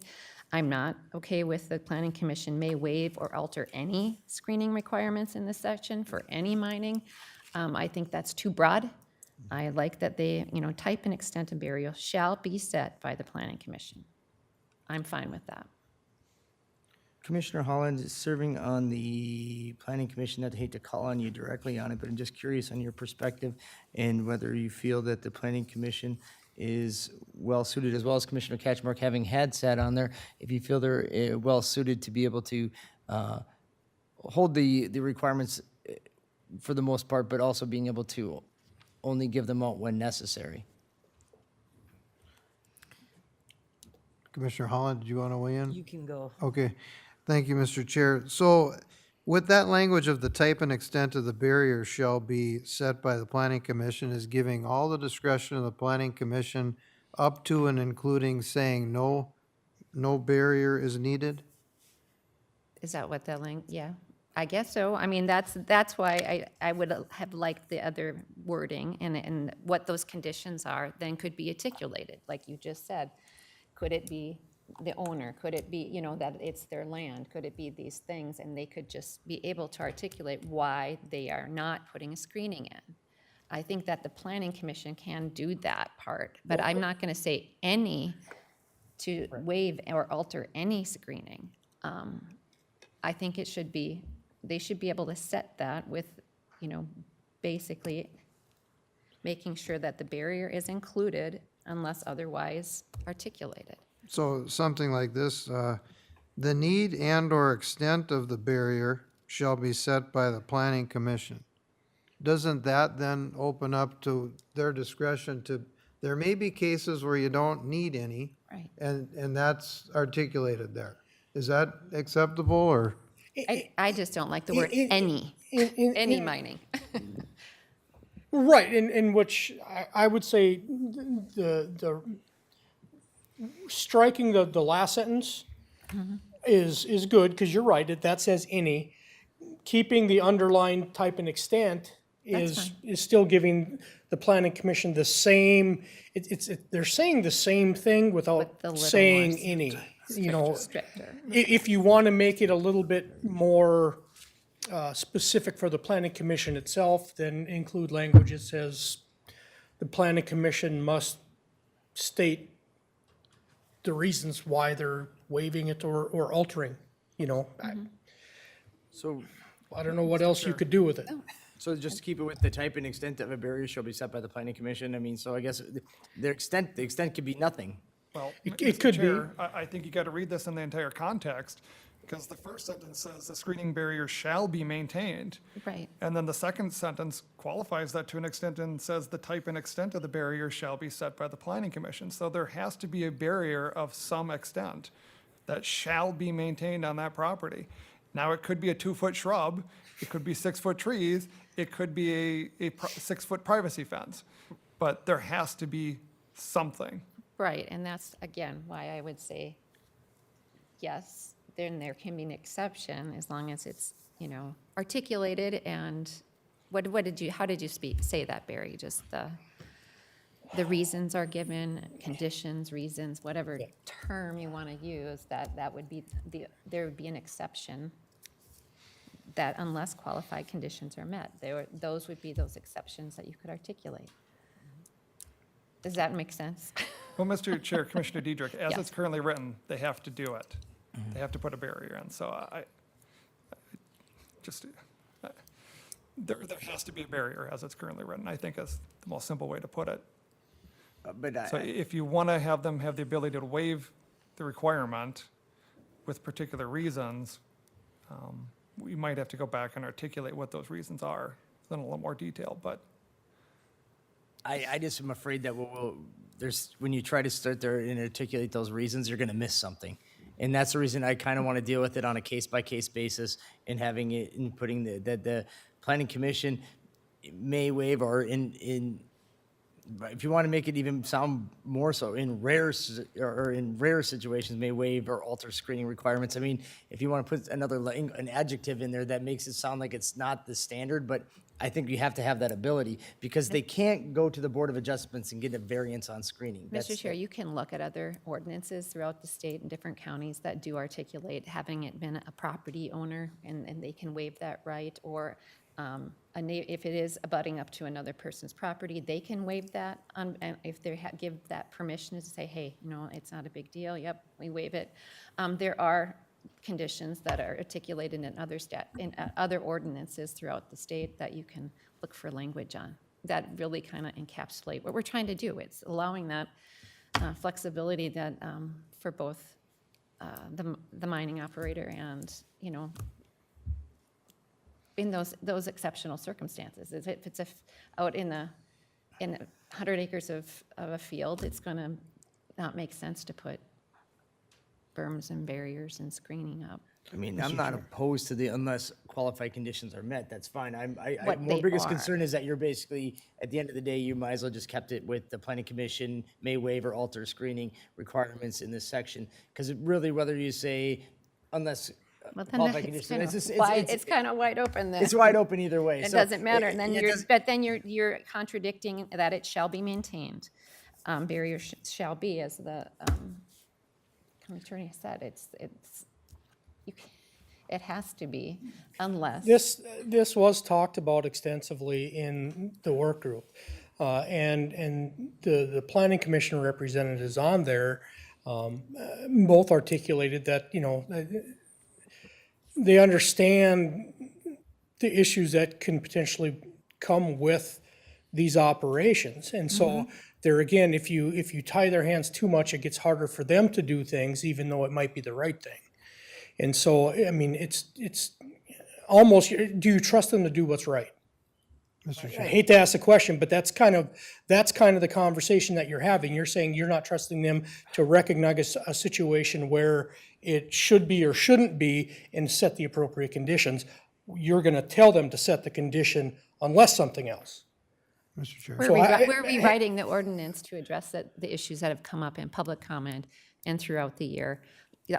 I'm not okay with the planning commission may waive or alter any screening requirements in this section for any mining. I think that's too broad. I like that they, type and extent of barrier shall be set by the planning commission. I'm fine with that. Commissioner Holland is serving on the planning commission. I'd hate to call on you directly on it, but I'm just curious on your perspective and whether you feel that the planning commission is well-suited, as well as Commissioner Catchmark having had sat on there, if you feel they're well-suited to be able to hold the requirements for the most part, but also being able to only give them out when necessary. Commissioner Holland, did you want to weigh in? You can go. Okay, thank you, Mr. Chair. So with that language of the type and extent of the barrier shall be set by the planning commission is giving all the discretion of the planning commission up to and including saying no barrier is needed? Is that what that yeah, I guess so. I mean, that's why I would have liked the other wording and what those conditions are then could be articulated, like you just said. Could it be the owner? Could it be, that it's their land? Could it be these things? And they could just be able to articulate why they are not putting a screening in. I think that the planning commission can do that part, but I'm not going to say any to waive or alter any screening. I think it should be, they should be able to set that with, basically making sure that the barrier is included unless otherwise articulated. So something like this, the need and/or extent of the barrier shall be set by the planning commission. Doesn't that then open up to their discretion to, there may be cases where you don't need any, Right. and that's articulated there. Is that acceptable, or? I just don't like the word any mining. Right, in which I would say the striking the last sentence is good, because you're right, that says any. Keeping the underlined type and extent is still giving the planning commission the same, they're saying the same thing without the little saying more any. Stricter. If you want to make it a little bit more specific for the planning commission itself, then include language that says the planning commission must state the reasons why they're waiving it or altering, So, I don't know what else you could do with it. so just to keep it with the type and extent of a barrier shall be set by the planning commission. I mean, so I guess the extent could be nothing. Well, It Mr. could be. Chair, I think you got to read this in the entire context, because the first sentence says the screening barrier shall be maintained. Right. And then the second sentence qualifies that to an extent and says the type and extent of the barrier shall be set by the planning commission. So there has to be a barrier of some extent that shall be maintained on that property. Now, it could be a 2-foot shrub, it could be 6-foot trees, it could be a 6-foot privacy fence, but there has to be something. Right, and that's, again, why I would say, yes, then there can be an exception as long as it's, articulated and, how did you say that, Barry? Just the reasons are given, conditions, reasons, whatever term you want to use, that would be, there would be an exception that unless qualified conditions are met, those would be those exceptions that you could articulate. Does that make sense? Well, Mr. Chair, Commissioner Diedrich, as Yes. it's currently written, they have to do it. They have to put a barrier in, so there has to be a barrier as it's currently written, I think is the most simple way to put it. But So if you want to have them have the ability to waive the requirement with particular reasons, we might have to go back and articulate what those reasons are in a little more detail, but I just am afraid that there's when you try to start there and articulate those reasons, you're going to miss something, and that's the reason I kind of want to deal with it on a case by case basis and having it and putting the planning commission may waive or if you want to make it even sound more so in rare situations may waive or alter screening requirements. I mean, if you want to put an adjective in there that makes it sound like it's not the standard, but I think you have to have that ability because they can't go to the Board of Adjustments and get a variance on screening. Mr. Chair, you can look at other ordinances throughout the state and different counties that do articulate having it been a property owner and they can waive that right, or if it is abutting up to another person's property, they can waive that if they give that permission to say, hey, it's not a big deal. Yep, we waive it. There are conditions that are articulated in other ordinances throughout the state that you can look for language on that really kind of encapsulate what we're trying to do. It's allowing that flexibility that for both the mining operator and in those exceptional circumstances. If it's out in 100 acres of a field, it's going to not make sense to put berms and barriers and screening up. I mean, I'm not opposed to unless qualified conditions are met, that's fine. What My they biggest are. concern is that you're basically, at the end of the day, you might as well just kept it with the planning commission may waive or alter screening requirements in this section. Because really, whether you say unless Well, then qualified it's conditions, it's kind of wide open then. it's wide open either way. It So doesn't matter, and then it doesn't- you're contradicting that it shall be maintained. Barriers shall be, as the county attorney said, it has to be unless. This was talked about extensively in the work group. And the planning commission representatives on there both articulated that, they understand the issues that can potentially come with these operations. And so there again, if you tie their hands too much, it gets harder for them to do things, even though it might be the right thing. And so, I mean, it's almost, do you trust them to do what's right? Mr. I Chair. hate to ask the question, but that's kind of the conversation that you're having. You're saying you're not trusting them to recognize a situation where it should be or shouldn't be and set the appropriate conditions. You're going to tell them to set the condition unless something else. Mr. Chair. We're rewriting the ordinance to address the issues that have come up in public comment and throughout the year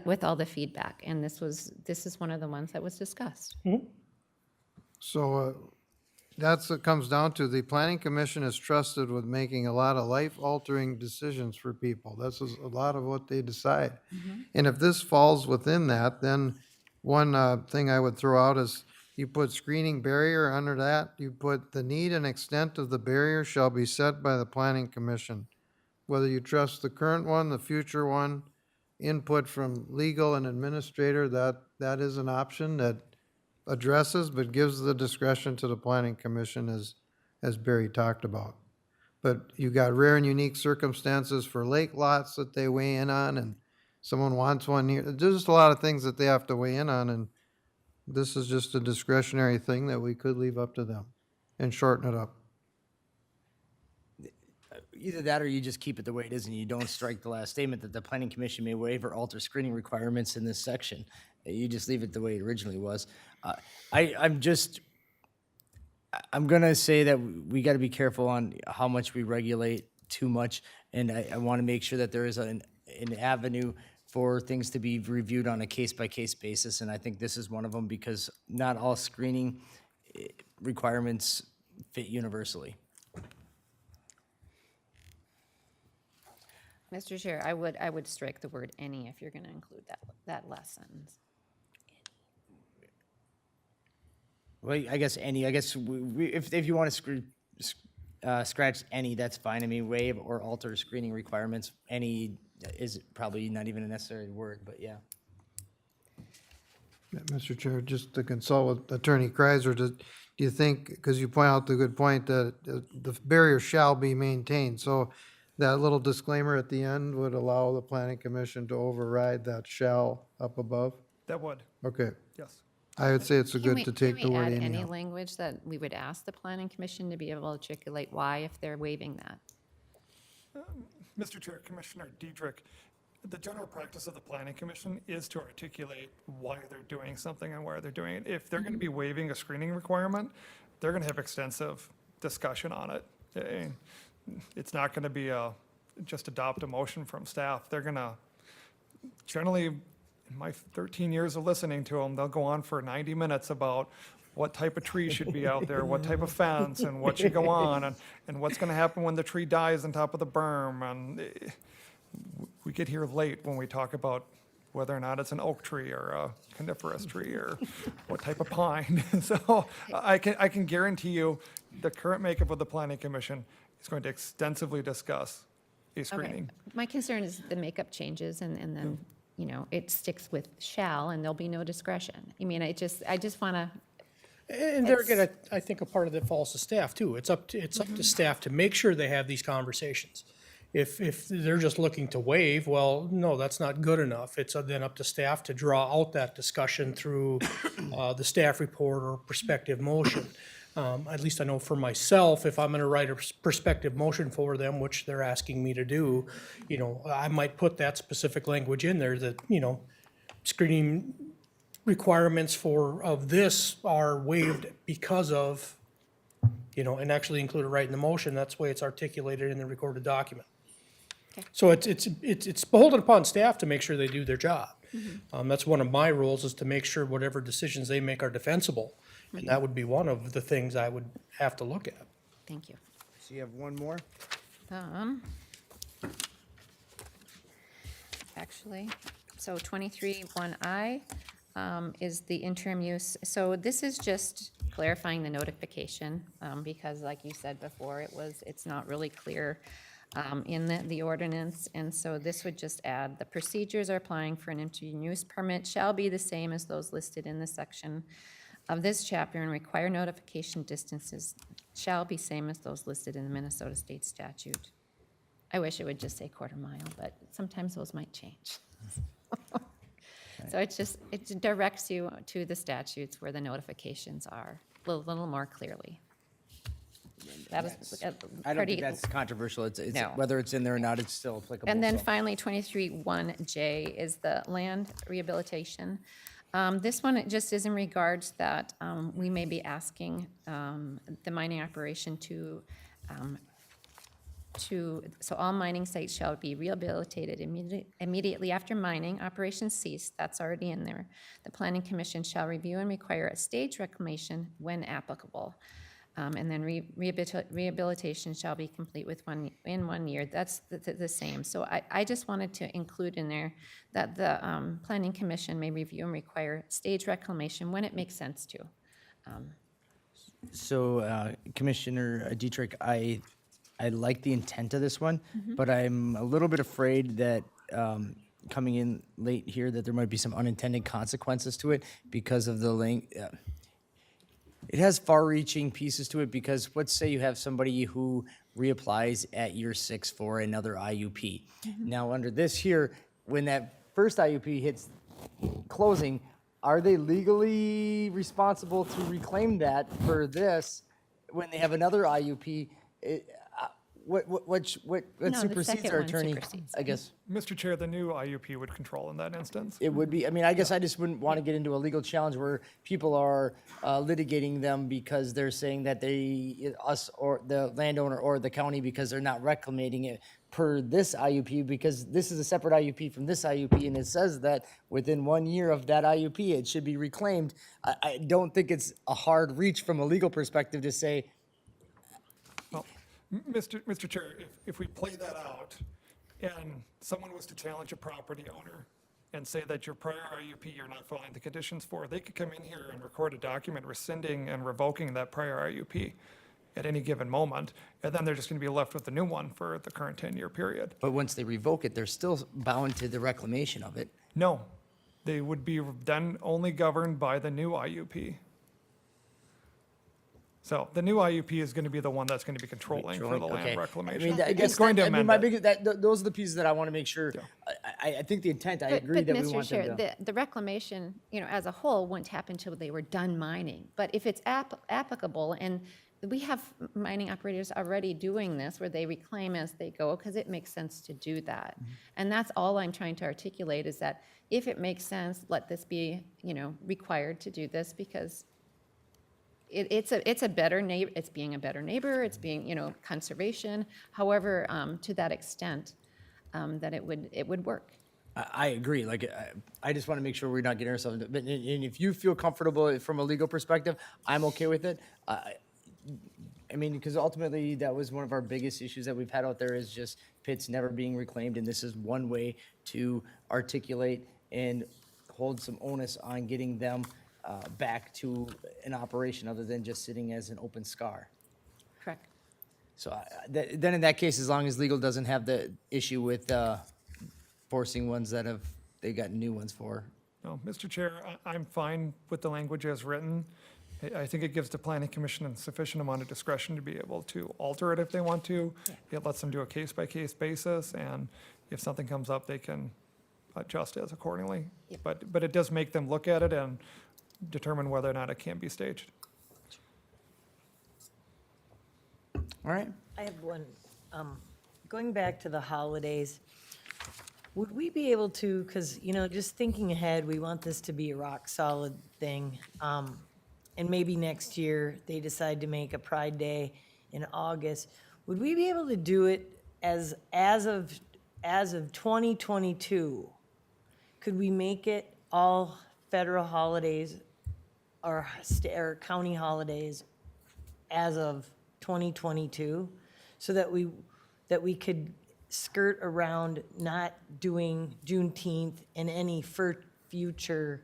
with all the feedback. And this is one of the ones that was discussed. So that's what comes down to. The planning commission is trusted with making a lot of life-altering decisions for people. This is a lot of what they decide. And if this falls within that, then one thing I would throw out is you put screening barrier under that. You put the need and extent of the barrier shall be set by the planning commission. Whether you trust the current one, the future one, input from legal and administrator, that is an option that addresses but gives the discretion to the planning commission as Barry talked about. But you got rare and unique circumstances for lake lots that they weigh in on, and someone wants one here. There's just a lot of things that they have to weigh in on, and this is just a discretionary thing that we could leave up to them and shorten it up. Either that or you just keep it the way it is and you don't strike the last statement that the planning commission may waive or alter screening requirements in this section. You just leave it the way it originally was. I'm gonna say that we gotta be careful on how much we regulate too much. And I wanna make sure that there is an avenue for things to be reviewed on a case-by-case basis. And I think this is one of them because not all screening requirements fit universally. Mr. Chair, I would strike the word any if you're going to include that last sentence. Well, I guess any. I guess if you want to scratch any, that's fine. I mean, waive or alter screening requirements. Any is probably not even a necessary word, but yeah. Mr. Chair, just to consult with Attorney Kreiser, do you think, because you point out the good point that the barrier shall be maintained, so That little disclaimer at the end would allow the planning commission to override that shall up above? That would, Okay, yes. I would say it's a good to take the word Can we add any any out. language that we would ask the planning commission to be able to articulate why if they're waiving that? Mr. Chair, Commissioner Diedrich, the general practice of the planning commission is to articulate why they're doing something and why they're doing it. If they're going to be waiving a screening requirement, they're going to have extensive discussion on it. It's not going to be just adopt a motion from staff. They're going to, generally, in my 13 years of listening to them, they'll go on for 90 minutes about what type of tree should be out there, what type of fence, and what should go on, and what's going to happen when the tree dies on top of the berm. And we get here late when we talk about whether or not it's an oak tree or a coniferous tree or what type of pine. So I can guarantee you the current makeup of the planning commission is going to extensively discuss a Okay. screening. My concern is the makeup changes and then, you know, it sticks with shall and there'll be no discretion. I mean, I just want to, And there again, I think a part of that falls to staff too. It's up to staff to make sure they have these conversations. If they're just looking to waive, well, no, that's not good enough. It's then up to staff to draw out that discussion through the staff report or prospective motion. At least I know for myself, if I'm gonna write a prospective motion for them, which they're asking me to do, you know, I might put that specific language in there that, you know, screening requirements of this are waived because of, you know, and actually include it right in the motion. That's the way it's articulated in the recorded document. So it's beholden upon staff to make sure they do their job. That's one of my rules, is to make sure whatever decisions they make are defensible. And that would be one of the things I would have to look at. thank you. So you have one more? Actually, so 23(1)I is the interim use. So this is just clarifying the notification, because like you said before, it's not really clear in the ordinance. And so this would just add, the procedures are applying for an interim use permit shall be the same as those listed in the section of this chapter, and require notification distances shall be same as those listed in the Minnesota State statute. I wish it would just say quarter mile, but sometimes those might change. So it directs you to the statutes where the notifications are a little more clearly. That is I don't think that's controversial. It's No. whether it's in there or not, it's still applicable. And then so. finally, 23(1)J is the land rehabilitation. This one, it just is in regards that we may be asking the mining operation so all mining sites shall be rehabilitated immediately after mining operations cease. That's already in there. The planning commission shall review and require a stage reclamation when applicable. And then rehabilitation shall be complete in 1 year. That's the same. So I just wanted to include in there that the planning commission may review and require stage reclamation when it makes sense to. So Commissioner Dietrich, I like the intent of this one, but I'm a little bit afraid that coming in late here, that there might be some unintended consequences to it because of the length. It has far-reaching pieces to it, because let's say you have somebody who reapplies at year 6 for another IUP. Now, under this here, when that first IUP hits closing, are they legally responsible to reclaim that for this when they have another IUP? What the supersedes second our one attorney? supersedes. I guess Mr. Chair, the new IUP would control in that instance. it would be. I mean, I guess I just wouldn't want to get into a legal challenge where people are litigating them because they're saying that us or the landowner or the county, because they're not reclamating it per this IUP, because this is a separate IUP from this IUP, and it says that within 1 year of that IUP, it should be reclaimed. I don't think it's a hard reach from a legal perspective to say, Mr. Chair, if we play that out and someone was to challenge a property owner and say that your prior IUP you're not following the conditions for, they could come in here and record a document rescinding and revoking that prior IUP at any given moment, and then they're just going to be left with the new one for the current 10-year period. but once they revoke it, they're still bound to the reclamation of it. No, they would be then only governed by the new IUP. So the new IUP is going to be the one that's going to be controlling for the Okay. land reclamation. I mean, I guess It's going to that- I mean, amend my it. biggest, those are the pieces that I want to make sure. I think the intent, I agree that we want them to. But the reclamation, as a whole wouldn't happen until they were done mining. But if it's applicable, and we have mining operators already doing this where they reclaim as they go, because it makes sense to do that. And that's all I'm trying to articulate is that if it makes sense, let this be, required to do this because it's a better neighbor, it's being a better neighbor, it's being, conservation, however, to that extent, that it would work. I agree. Like, I just want to make sure we're not getting ourselves, but and if you feel comfortable from a legal perspective, I'm okay with it. I mean, because ultimately that was one of our biggest issues that we've had out there is just pits never being reclaimed. And this is one way to articulate and hold some onus on getting them back to an operation other than just sitting as an open scar. Correct. So then in that case, as long as legal doesn't have the issue with forcing ones that they got new ones for. No, Mr. Chair, I'm fine with the language as written. I think it gives the planning commission a sufficient amount of discretion to be able to alter it if they want to. It lets them do a case-by-case basis, and if something comes up, they can adjust as accordingly. But it does make them look at it and determine whether or not it can be staged. All right. I have one, going back to the holidays, would we be able to, because, just thinking ahead, we want this to be a rock-solid thing, and maybe next year they decide to make a Pride Day in August, would we be able to do it as of 2022? Could we make it all federal holidays or county holidays as of 2022, so that we could skirt around not doing Juneteenth and any future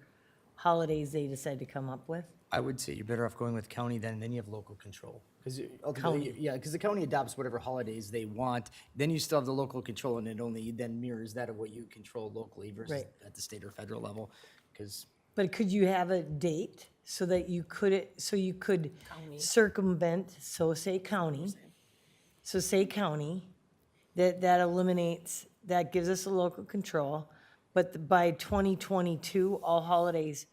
holidays they decide to come up with? I would say you're better off going with county then you have local control. Because ultimately, because the county adopts whatever holidays they want, then you still have the local control, and it only then mirrors that of what you control locally versus Right. at the state or federal level. Because But could you have a date so that you could circumvent, say county, that eliminates, that gives us a local control, but by 2022, all holidays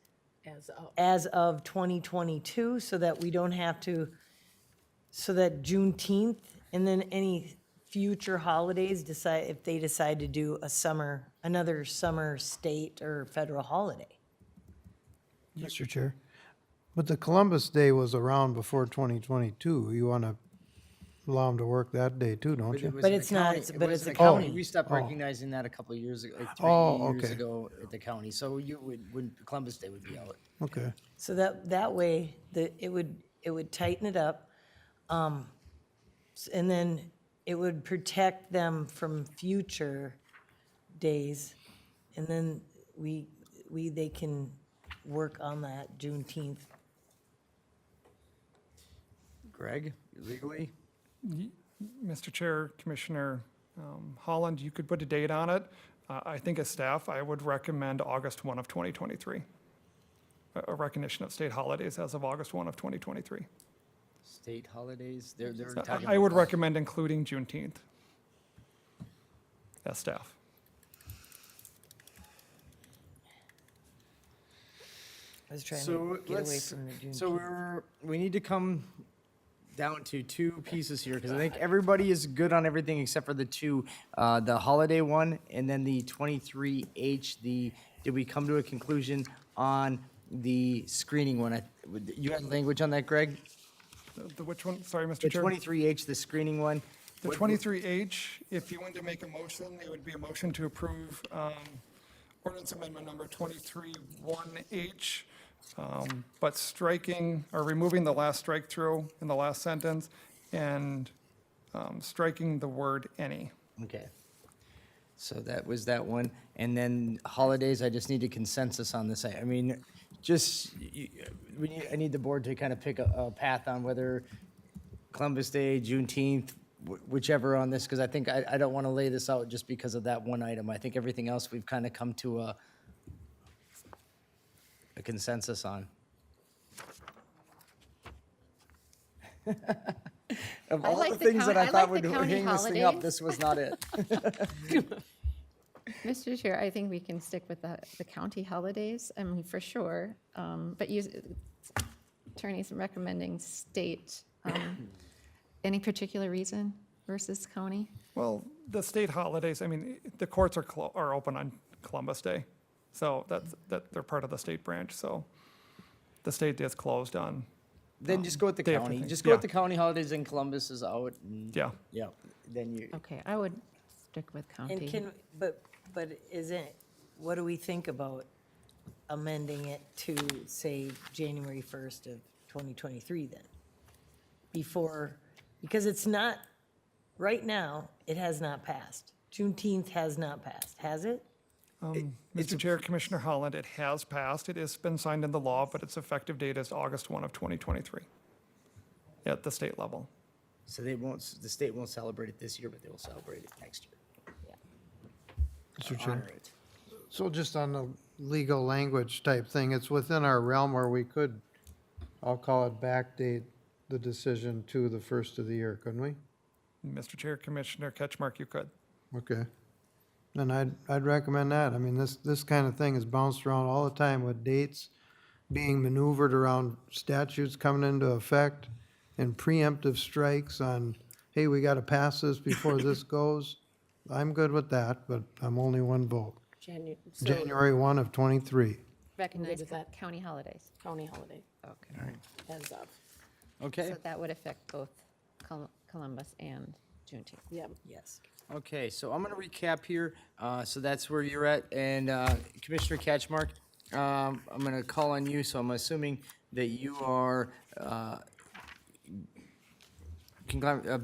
as of 2022, so that we don't have to, so that Juneteenth and then any future holidays if they decide to do another summer state or federal holiday. Mr. Chair. But the Columbus Day was around before 2022. You want to allow them to work that day too, don't you? But it's not, but it's a county. We stopped recognizing that a couple of years ago, like Oh, 3 years okay. ago at the county. So Columbus Day would be out. Okay. So that way, it would tighten it up. And then it would protect them from future days. And then they can work on that Juneteenth. Greg, legally? Mr. Chair, Commissioner Holland, you could put a date on it. I think as staff, I would recommend August 1 of 2023. A recognition of state holidays as of August 1 of 2023. State holidays? They're So talking I would about- recommend including Juneteenth as staff. I was trying So to get away let's, from the Juneteenth. so we need to come down to two pieces here, because I think everybody is good on everything except for the two, the holiday one and then the 23H, did we come to a conclusion on the screening one? You have language on that, Greg? The which one? Sorry, Mr. The Chair. 23H, the screening one? The 23H, if you wanted to make a motion, it would be a motion to approve ordinance amendment number 23-1H, but striking or removing the last strike through in the last sentence and striking the word any. Okay. So that was that one. And then holidays, I just need a consensus on this. I mean, I need the board to kind of pick a path on whether Columbus Day, Juneteenth, whichever on this, because I think I don't want to lay this out just because of that one item. I think everything else we've kind of come to a consensus on. Of I all like the the things that I I thought like the would county hang this thing up, holidays. this was not it. Mr. Chair, I think we can stick with the county holidays, I mean, for sure. But attorney's recommending state, any particular reason versus county? Well, the state holidays, I mean, the courts are open on Columbus Day. So they're part of the state branch, so the state is closed on, Then just go with the Day after county. thing. Just go with Yeah. the county holidays and Columbus is out. And, yeah. yeah. Then you. Okay, I would stick with And county. but isn't, what do we think about amending it to, say, January 1st of 2023 then? Because it's not, right now, it has not passed. Juneteenth has not passed, has it? Mr. Chair, Commissioner Holland, it has passed. It has been signed into law, but its effective date is August 1 of 2023 at the state level. So the state won't celebrate it this year, but they will celebrate it next year. Mr. Chair. Honor it. So just on the legal language type thing, it's within our realm where we could, I'll call it backdate the decision to the first of the year, couldn't we? Mr. Chair, Commissioner Ketchmark, you could. Okay. Then I'd recommend that. I mean, this kind of thing is bounced around all the time with dates being maneuvered around statutes coming into effect and preemptive strikes on, hey, we gotta pass this before this goes. I'm good with that, but I'm only one vote. So January 1 of '23. Recognize with that. county holidays. county holiday Okay. as of, Okay. So that would affect both Columbus and Juneteenth. yep. Yes. Okay, so I'm going to recap here. So that's where you're at. And Commissioner Catchmark, I'm going to call on you. So I'm assuming that you are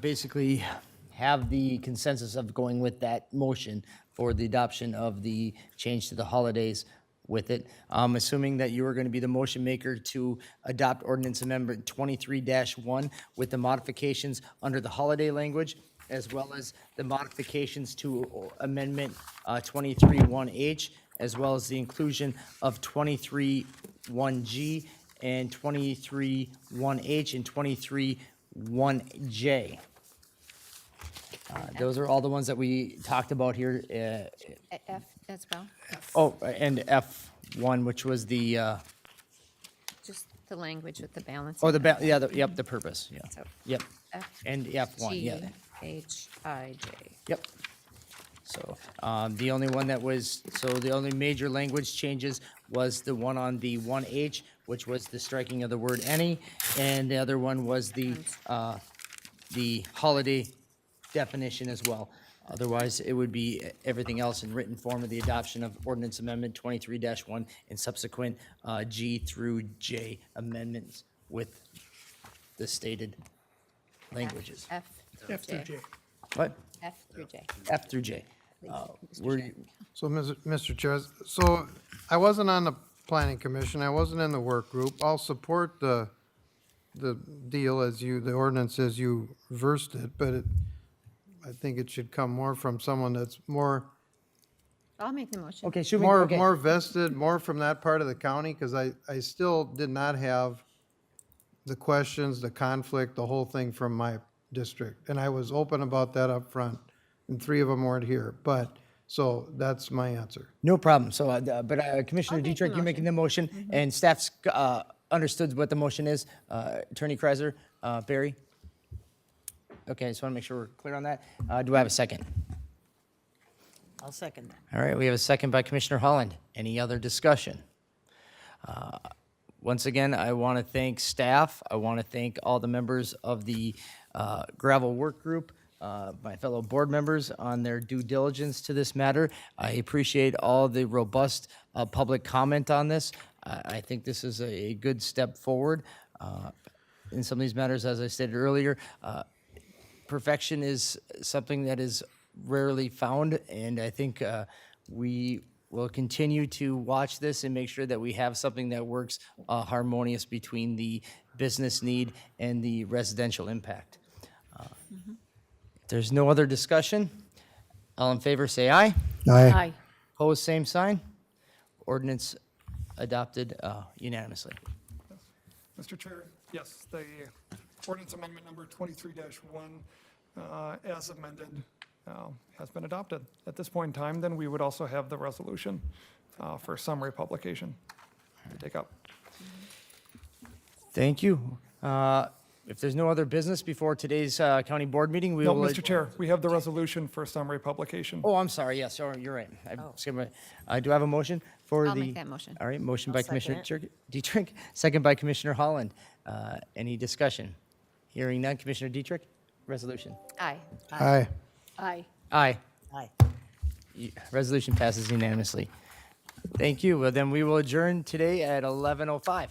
basically have the consensus of going with that motion for the adoption of the change to the holidays with it. I'm assuming that you are going to be the motion maker to adopt ordinance amendment 23-1 with the modifications under the holiday language, as well as the modifications to amendment 23-1H, as well as the inclusion of 23-1G and 23-1H and 23-1J. Those are all the ones that we talked about here. F as well, Oh, and F1, which was the, just the language with the balance. oh, yep, the purpose, yeah. So Yep, F, and F1, yeah. G, H, I, J. Yep. So, the only one that was, so the only major language changes was the one on the 1H, which was the striking of the word any, and the other one was the holiday definition as well. Otherwise, it would be everything else in written form of the adoption of ordinance amendment 23-1 and subsequent G through J amendments with the stated languages. F F through through J. J. What? F through J. F through J. Were, So, Mr. Chair, so I wasn't on the planning commission, I wasn't in the work group. I'll support the deal the ordinance as you versed it, but I think it should come more from someone that's more I'll make the motion. okay, should we, more, okay. more vested, more from that part of the county, because I still did not have the questions, the conflict, the whole thing from my district. And I was open about that up front, and 3 of them weren't here. But, so that's my answer. No problem. So, Commissioner I'll make the Dietrich, you're making the motion, and staff's understood what the motion is. Attorney Kreiser, Barry? Okay, I just want to make sure we're clear on that. Do I have a second? I'll second that. All right, we have a second by Commissioner Holland. Any other discussion? Once again, I want to thank staff. I want to thank all the members of the gravel work group, my fellow board members on their due diligence to this matter. I appreciate all the robust public comment on this. I think this is a good step forward in some of these matters. As I stated earlier, perfection is something that is rarely found, and I think we will continue to watch this and make sure that we have something that works harmonious between the business need and the residential impact. If there's no other discussion, all in favor say aye. Aye. Opposed, same sign. Ordinance adopted unanimously. Mr. Chair, yes, the ordinance amendment number 23-1 as amended has been adopted. At this point in time, then we would also have the resolution for summary publication to take up. Thank you. If there's no other business before today's county board meeting, we No, will. Mr. Chair, we have the resolution for summary publication. Oh, I'm sorry. Yes, sorry, you're right. I do have a motion for I'll the. make that motion. All right, motion by I'll second Commissioner Dietrich, second by Commissioner Holland. Any discussion? Hearing none. Commissioner Dietrich, resolution. Aye. Aye. Aye. Aye. Aye. Resolution passes unanimously. Thank you. Well, then we will adjourn today at 11:05.